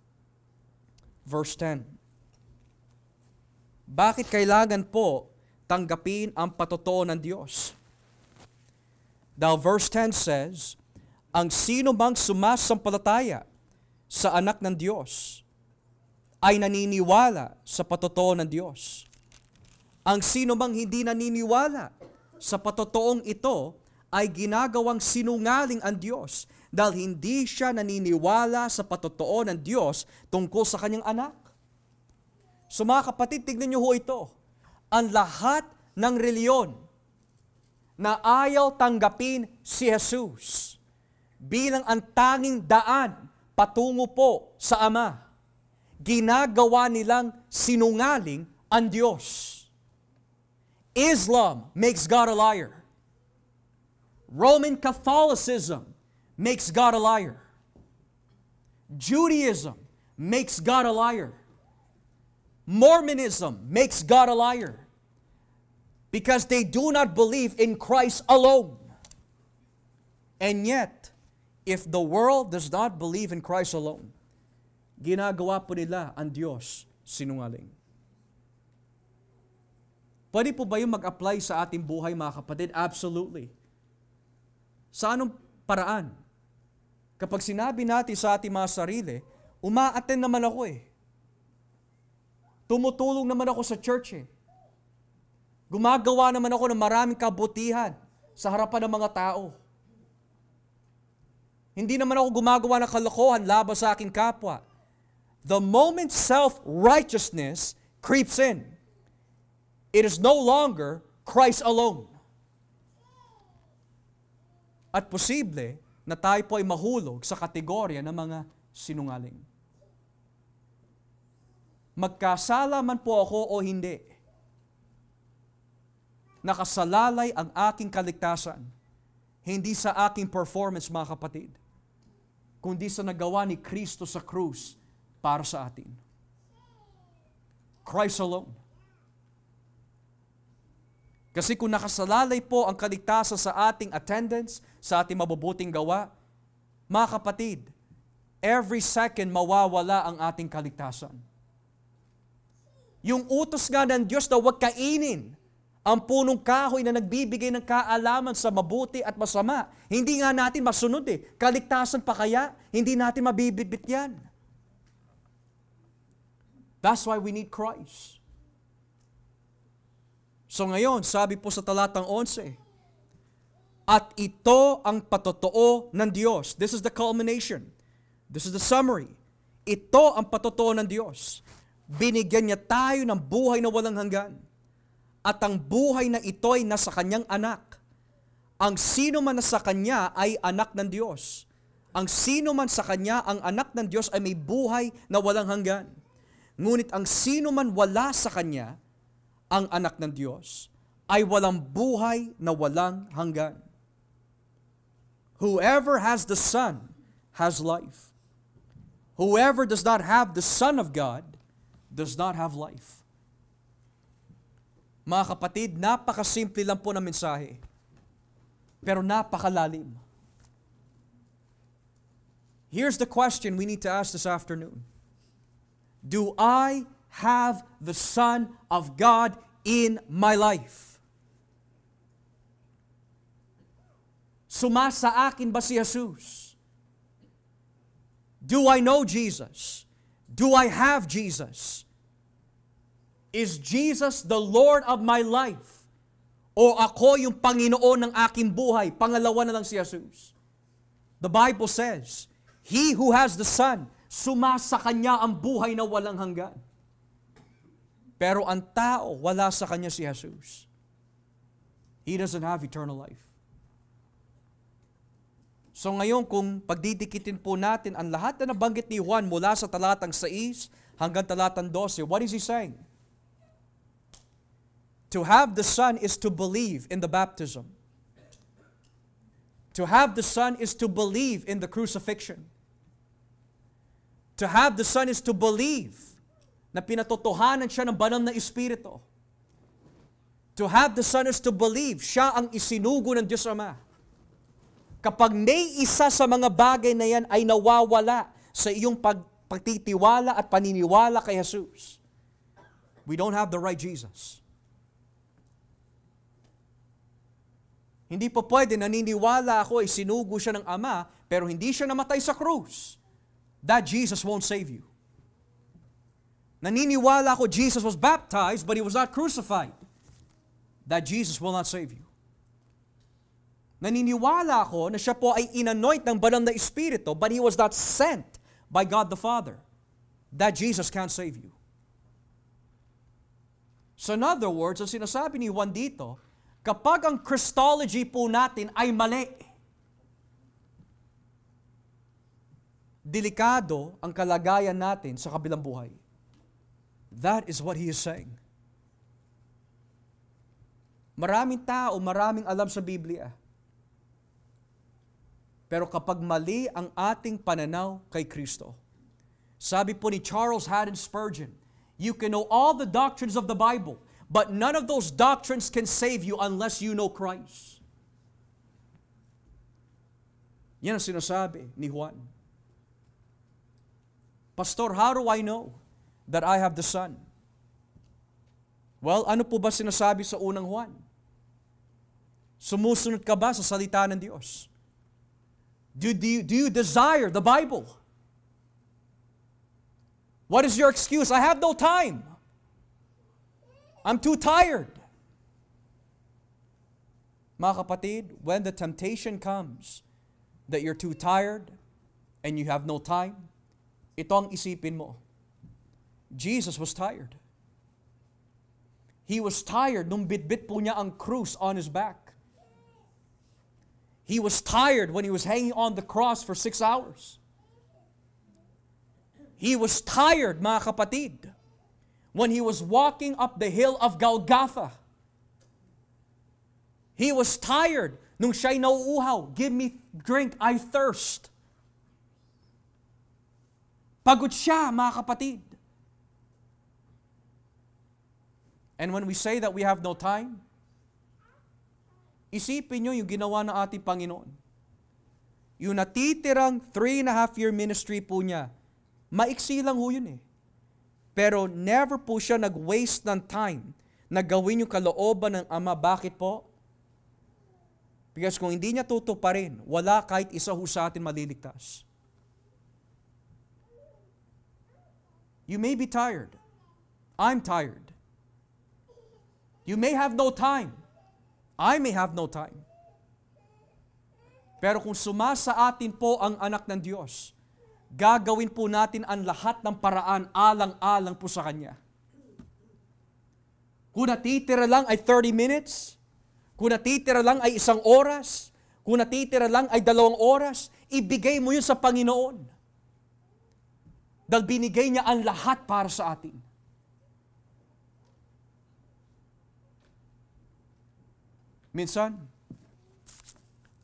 Verse 10. Bakit kailangan po tanggapin ang patotoo ng Diyos. Dahil verse 10 says, ang sino mang sumasampalataya sa anak ng Diyos ay naniniwala sa patotoo ng Diyos. Ang sino mang hindi naniniwala sa patotoong ito ay ginagawang sinungaling ang Diyos dahil hindi siya naniniwala sa patotoo ng Diyos tungkol sa kanyang anak. So mga kapatid, tignan niyo ho ito. Ang lahat ng reliyon na ayaw tanggapin si Jesus bilang ang tanging daan patungo po sa Ama, ginagawa nilang sinungaling ang Diyos. Islam makes God a liar. Roman Catholicism makes God a liar. Judaism makes God a liar. Mormonism makes God a liar. Because they do not believe in Christ alone. And yet, if the world does not believe in Christ alone, ginagawa po nila ang Diyos sinungaling. Pwede po ba yung mag-apply sa ating buhay, mga kapatid? Absolutely. Sa anong paraan? Kapag sinabi natin sa ating mga sarili, uma-attend naman ako eh. Tumutulong naman ako sa church eh. Gumagawa naman ako ng maraming kabutihan sa harapan ng mga tao. Hindi naman ako gumagawa ng kalokohan laban sa aking kapwa. The moment self-righteousness creeps in, it is no longer Christ alone. At posible na tayo po ay mahulog sa kategorya ng mga sinungaling. Magkasala man po ako o hindi, nakasalalay ang aking kaligtasan, hindi sa aking performance, mga kapatid, kundi sa nagawa ni Kristo sa krus para sa atin. Christ alone. Kasi kung nakasalalay po ang kaligtasan sa ating attendance, sa ating mabubuting gawa, mga kapatid, every second mawawala ang ating kaligtasan. Yung utos nga ng Diyos na huwag kainin ang punong kahoy na nagbibigay ng kaalaman sa mabuti at masama. Hindi nga natin masunod eh. Kaligtasan pa kaya? Hindi natin mabibitbit yan. That's why we need Christ. So ngayon, sabi po sa talatang 11, at ito ang patotoo ng Diyos. This is the culmination. This is the summary. Ito ang patotoo ng Diyos. Binigyan niya tayo ng buhay na walang hanggan. At ang buhay na ito ay nasa kanyang anak. Ang sino man na sa kanya ay anak ng Diyos. Ang sino man sa kanya, ang anak ng Diyos ay may buhay na walang hanggan. Ngunit ang sino man wala sa kanya, ang anak ng Diyos, ay walang buhay na walang hanggan. Whoever has the Son has life. Whoever does not have the Son of God does not have life. Mga kapatid, napakasimple lang po na mensahe, pero napakalalim. Here's the question we need to ask this afternoon. Do I have the Son of God in my life? Sumasa akin ba si Jesus? Do I know Jesus? Do I have Jesus? Is Jesus the Lord of my life? O ako yung Panginoon ng aking buhay? Pangalawa na lang si Jesus. The Bible says, he who has the Son, sumasa kanya ang buhay na walang hanggan. Pero ang tao, wala sa kanya si Jesus. He doesn't have eternal life. So ngayon, kung pagdidikitin po natin ang lahat na nabanggit ni Juan mula sa talatang 6 hanggang talatang 12, what is he saying? To have the Son is to believe in the baptism. To have the Son is to believe in the crucifixion. To have the Son is to believe na pinatotohanan siya ng banal na Espiritu. To have the Son is to believe siya ang isinugo ng Diyos Ama. Kapag may isa sa mga bagay na yan ay nawawala sa iyong pagtitiwala at paniniwala kay Jesus, we don't have the right Jesus. Hindi po pwede, naniniwala ako ay sinugo siya ng Ama, pero hindi siya namatay sa krus. That Jesus won't save you. Naniniwala ako Jesus was baptized, but He was not crucified. That Jesus will not save you. Naniniwala ako na siya po ay inanoint ng banal na Espiritu, but He was not sent by God the Father. That Jesus can't save you. So in other words, ang sinasabi ni Juan dito, kapag ang Christology po natin ay mali, delikado ang kalagayan natin sa kabilang buhay. That is what he is saying. Maraming tao, maraming alam sa Biblia. Pero kapag mali ang ating pananaw kay Kristo, sabi po ni Charles Haddon Spurgeon, you can know all the doctrines of the Bible, but none of those doctrines can save you unless you know Christ. Yan ang sinasabi ni Juan. Pastor, how do I know that I have the Son? Well, ano po ba sinasabi sa unang Juan? Sumusunod ka ba sa salita ng Diyos? Do you desire the Bible? What is your excuse? I have no time. I'm too tired. Mga kapatid, when the temptation comes that you're too tired and you have no time, ito ang isipin mo. Jesus was tired. He was tired nung bitbit po niya ang krus on His back. He was tired when He was hanging on the cross for 6 hours. He was tired, mga kapatid, when He was walking up the hill of Golgotha. He was tired nung siya'y nauuhaw. Give me drink, I thirst. Pagod siya, mga kapatid. And when we say that we have no time, isipin nyo yung ginawa ng ating Panginoon. Yung natitirang 3.5-year ministry po niya, maiksi lang ho yun eh. Pero never po siya nag-waste ng time na gawin yung kalooban ng Ama. Bakit po? Because kung hindi niya tutuparin, wala kahit isa ho sa atin maliligtas. You may be tired. I'm tired. You may have no time. I may have no time. Pero kung sumasa atin po ang anak ng Diyos, gagawin po natin ang lahat ng paraan alang-alang po sa Kanya. Kung natitira lang ay 30 minutes, kung natitira lang ay 1 oras, kung natitira lang ay 2 oras, ibigay mo yun sa Panginoon. Dahil binigay niya ang lahat para sa atin. Minsan,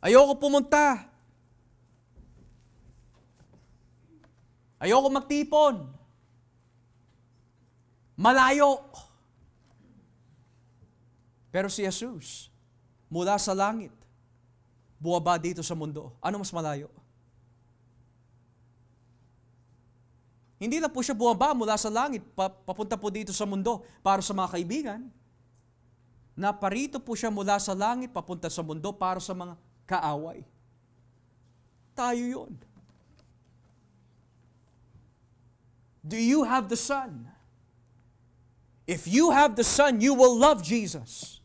ayoko pumunta. Ayoko magtipon. Malayo. Pero si Jesus, mula sa langit, buwaba dito sa mundo. Ano mas malayo? Hindi na po siya buwaba mula sa langit, papunta po dito sa mundo para sa mga kaibigan. Naparito po siya mula sa langit, papunta sa mundo para sa mga kaaway. Tayo yun. Do you have the Son? If you have the Son, you will love Jesus.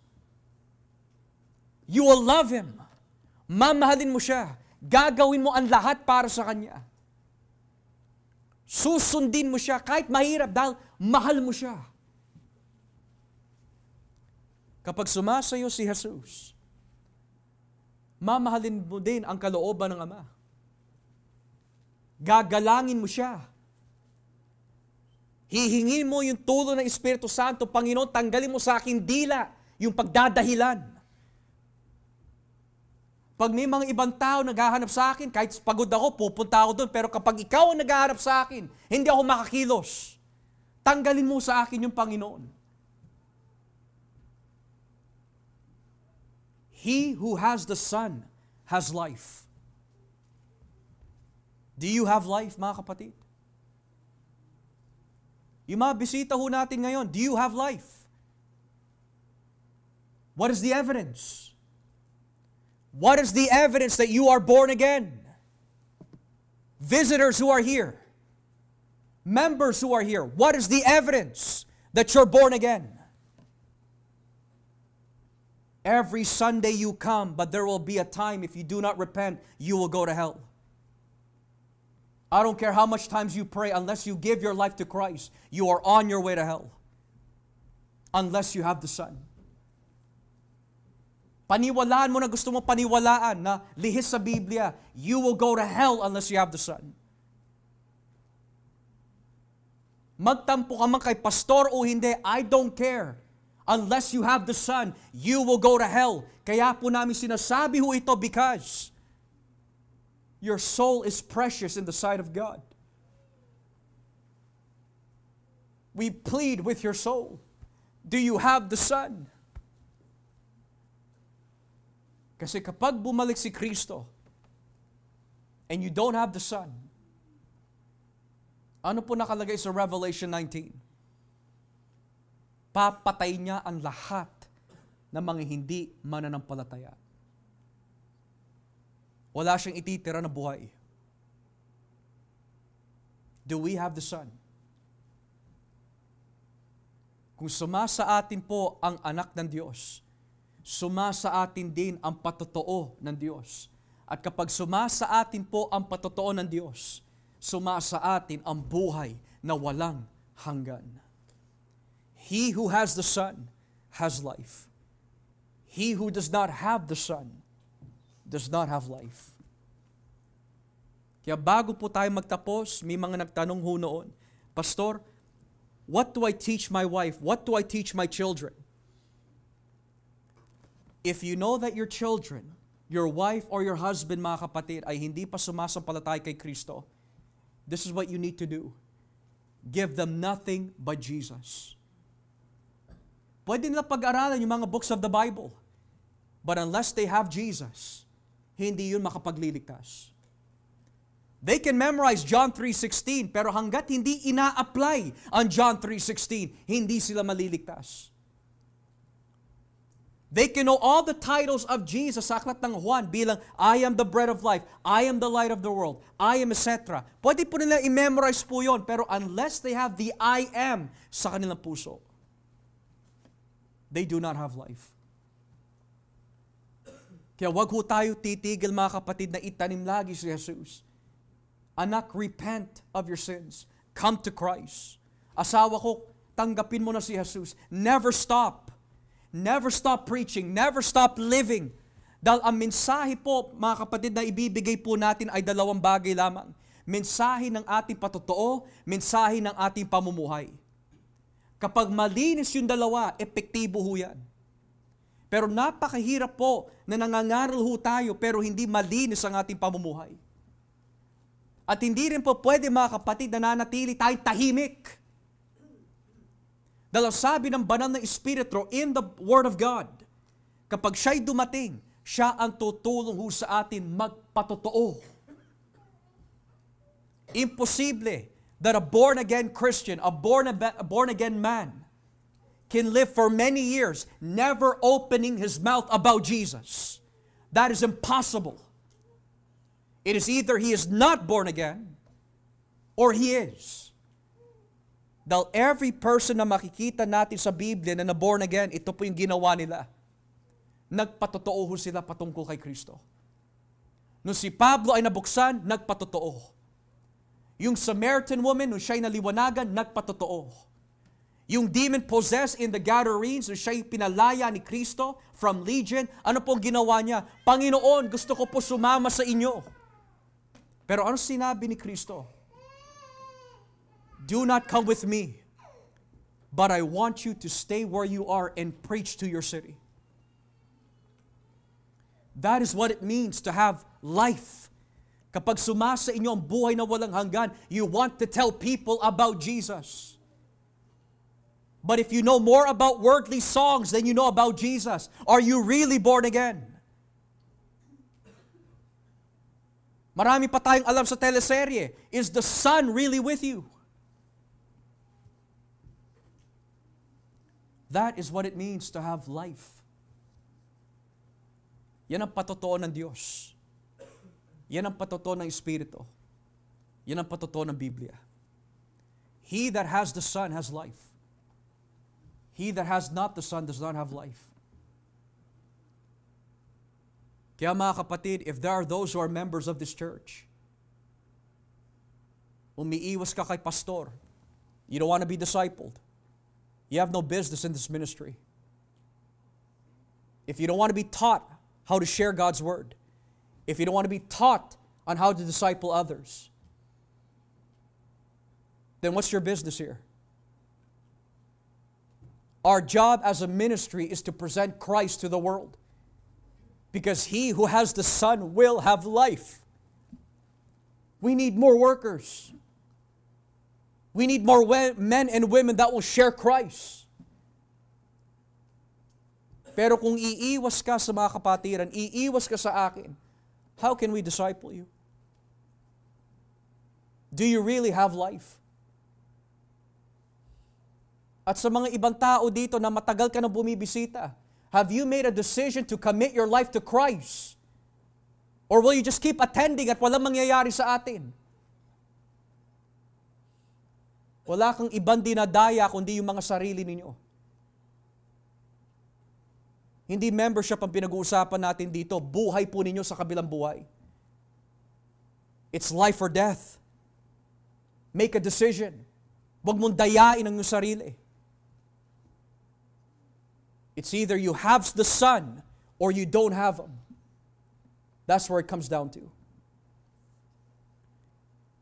You will love Him. Mamahalin mo siya. Gagawin mo ang lahat para sa Kanya. Susundin mo siya kahit mahirap dahil mahal mo siya. Kapag sumasayo si Jesus, mamahalin mo din ang kalooban ng Ama. Gagalangin mo siya. Hihingin mo yung tulong ng Espiritu Santo, Panginoon, tanggalin mo sa akin dila yung pagdadahilan. Pag may mga ibang tao naghahanap sa akin, kahit pagod ako, pupunta ako doon. Pero kapag ikaw ang naghahanap sa akin, hindi ako makakilos. Tanggalin mo sa akin yung Panginoon. He who has the Son has life. Do you have life, mga kapatid? Yung mga bisita ho natin ngayon, do you have life? What is the evidence? What is the evidence that you are born again? Visitors who are here, members who are here, what is the evidence that you're born again? Every Sunday you come, but there will be a time if you do not repent, you will go to hell. I don't care how much times you pray, unless you give your life to Christ, you are on your way to hell. Unless you have the Son. Paniwalaan mo na gusto mo paniwalaan na lihis sa Biblia, you will go to hell unless you have the Son. Magtampo ka man kay pastor o hindi, I don't care. Unless you have the Son, you will go to hell. Kaya po namin sinasabi ho ito because your soul is precious in the sight of God. We plead with your soul. Do you have the Son? Kasi kapag bumalik si Kristo and you don't have the Son, ano po nakalagay sa Revelation 19? Papatay niya ang lahat ng mga hindi mananampalataya. Wala siyang ititira na buhay. Do we have the Son? Kung sumasa atin po ang anak ng Diyos, sumasa atin din ang patotoo ng Diyos. At kapag sumasa atin po ang patotoo ng Diyos, sumasa atin ang buhay na walang hanggan. He who has the Son has life. He who does not have the Son does not have life. Kaya bago po tayo magtapos, may mga nagtanong ho noon, Pastor, what do I teach my wife? What do I teach my children? If you know that your children, your wife or your husband, mga kapatid, ay hindi pa sumasampalatay kay Kristo, this is what you need to do. Give them nothing but Jesus. Pwede nila pag-aralan yung mga books of the Bible. But unless they have Jesus, hindi yun makapagliligtas. They can memorize John 3:16, pero hanggat hindi ina-apply ang John 3:16, hindi sila maliligtas. They can know all the titles of Jesus sa aklat ng Juan bilang, I am the bread of life, I am the light of the world, I am etc. Pwede po nila i-memorize po yun, pero unless they have the I am sa kanilang puso, they do not have life. Kaya wag ho tayo titigil, mga kapatid, na itanim lagi si Jesus. Anak, repent of your sins. Come to Christ. Asawa ko, tanggapin mo na si Jesus. Never stop. Never stop preaching. Never stop living. Dahil ang mensahe po, mga kapatid, na ibibigay po natin ay dalawang bagay lamang. Mensahe ng ating patotoo, mensahe ng ating pamumuhay. Kapag malinis yung dalawa, epektibo ho yan. Pero napakahirap po na nangangaral ho tayo pero hindi malinis ang ating pamumuhay. At hindi rin po pwede, mga kapatid, na nanatili tayong tahimik. Dahil sabi ng banal na Espiritu in the Word of God, kapag siya'y dumating, siya ang tutulong ho sa atin magpatotoo. Imposible that a born-again Christian, a born-again man, can live for many years never opening his mouth about Jesus. That is impossible. It is either he is not born again or he is. Dahil every person na makikita natin sa Biblia na born again, ito po yung ginawa nila. Nagpatotoo sila patungkol kay Kristo. Nung si Pablo ay nabuksan, nagpatotoo. Yung Samaritan woman, nung siya'y naliwanagan, nagpatotoo. Yung demon-possessed in the Gadarenes, nung siya'y pinalaya ni Kristo from legion, ano pong ginawa niya? Panginoon, gusto ko po sumama sa inyo. Pero ano sinabi ni Kristo? Do not come with me, but I want you to stay where you are and preach to your city. That is what it means to have life. Kapag sumasa inyo ang buhay na walang hanggan, you want to tell people about Jesus. But if you know more about worldly songs than you know about Jesus, are you really born again? Marami pa tayong alam sa teleserye. Is the Son really with you? That is what it means to have life. Yan ang patotoo ng Diyos. Yan ang patotoo ng Espiritu. Yan ang patotoo ng Biblia. He that has the Son has life. He that has not the Son does not have life. Kaya mga kapatid, if there are those who are members of this church, umiiwas ka kay pastor, you don't want to be discipled, you have no business in this ministry. If you don't want to be taught how to share God's word, if you don't want to be taught on how to disciple others, then what's your business here? Our job as a ministry is to present Christ to the world. Because he who has the Son will have life. We need more workers. We need more men and women that will share Christ. Pero kung iiwas ka sa mga kapatiran, iiwas ka sa akin, how can we disciple you? Do you really have life? At sa mga ibang tao dito na matagal ka na bumibisita, have you made a decision to commit your life to Christ? Or will you just keep attending at walang mangyayari sa atin? Wala kang ibang dinadaya kundi yung mga sarili ninyo. Hindi membership ang pinag-uusapan natin dito. Buhay po ninyo sa kabilang buhay. It's life or death. Make a decision. Huwag mong dayain ang iyong sarili. It's either you have the Son or you don't have Him. That's where it comes down to.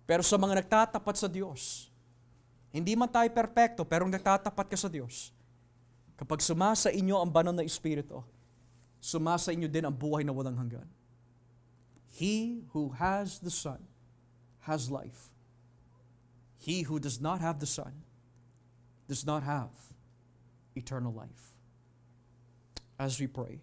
Pero sa mga nagtatapat sa Diyos, hindi man tayo perpekto, pero nagtatapat ka sa Diyos, kapag sumasa inyo ang banal na Espiritu, sumasa inyo din ang buhay na walang hanggan. He who has the Son has life. He who does not have the Son does not have eternal life. As we pray,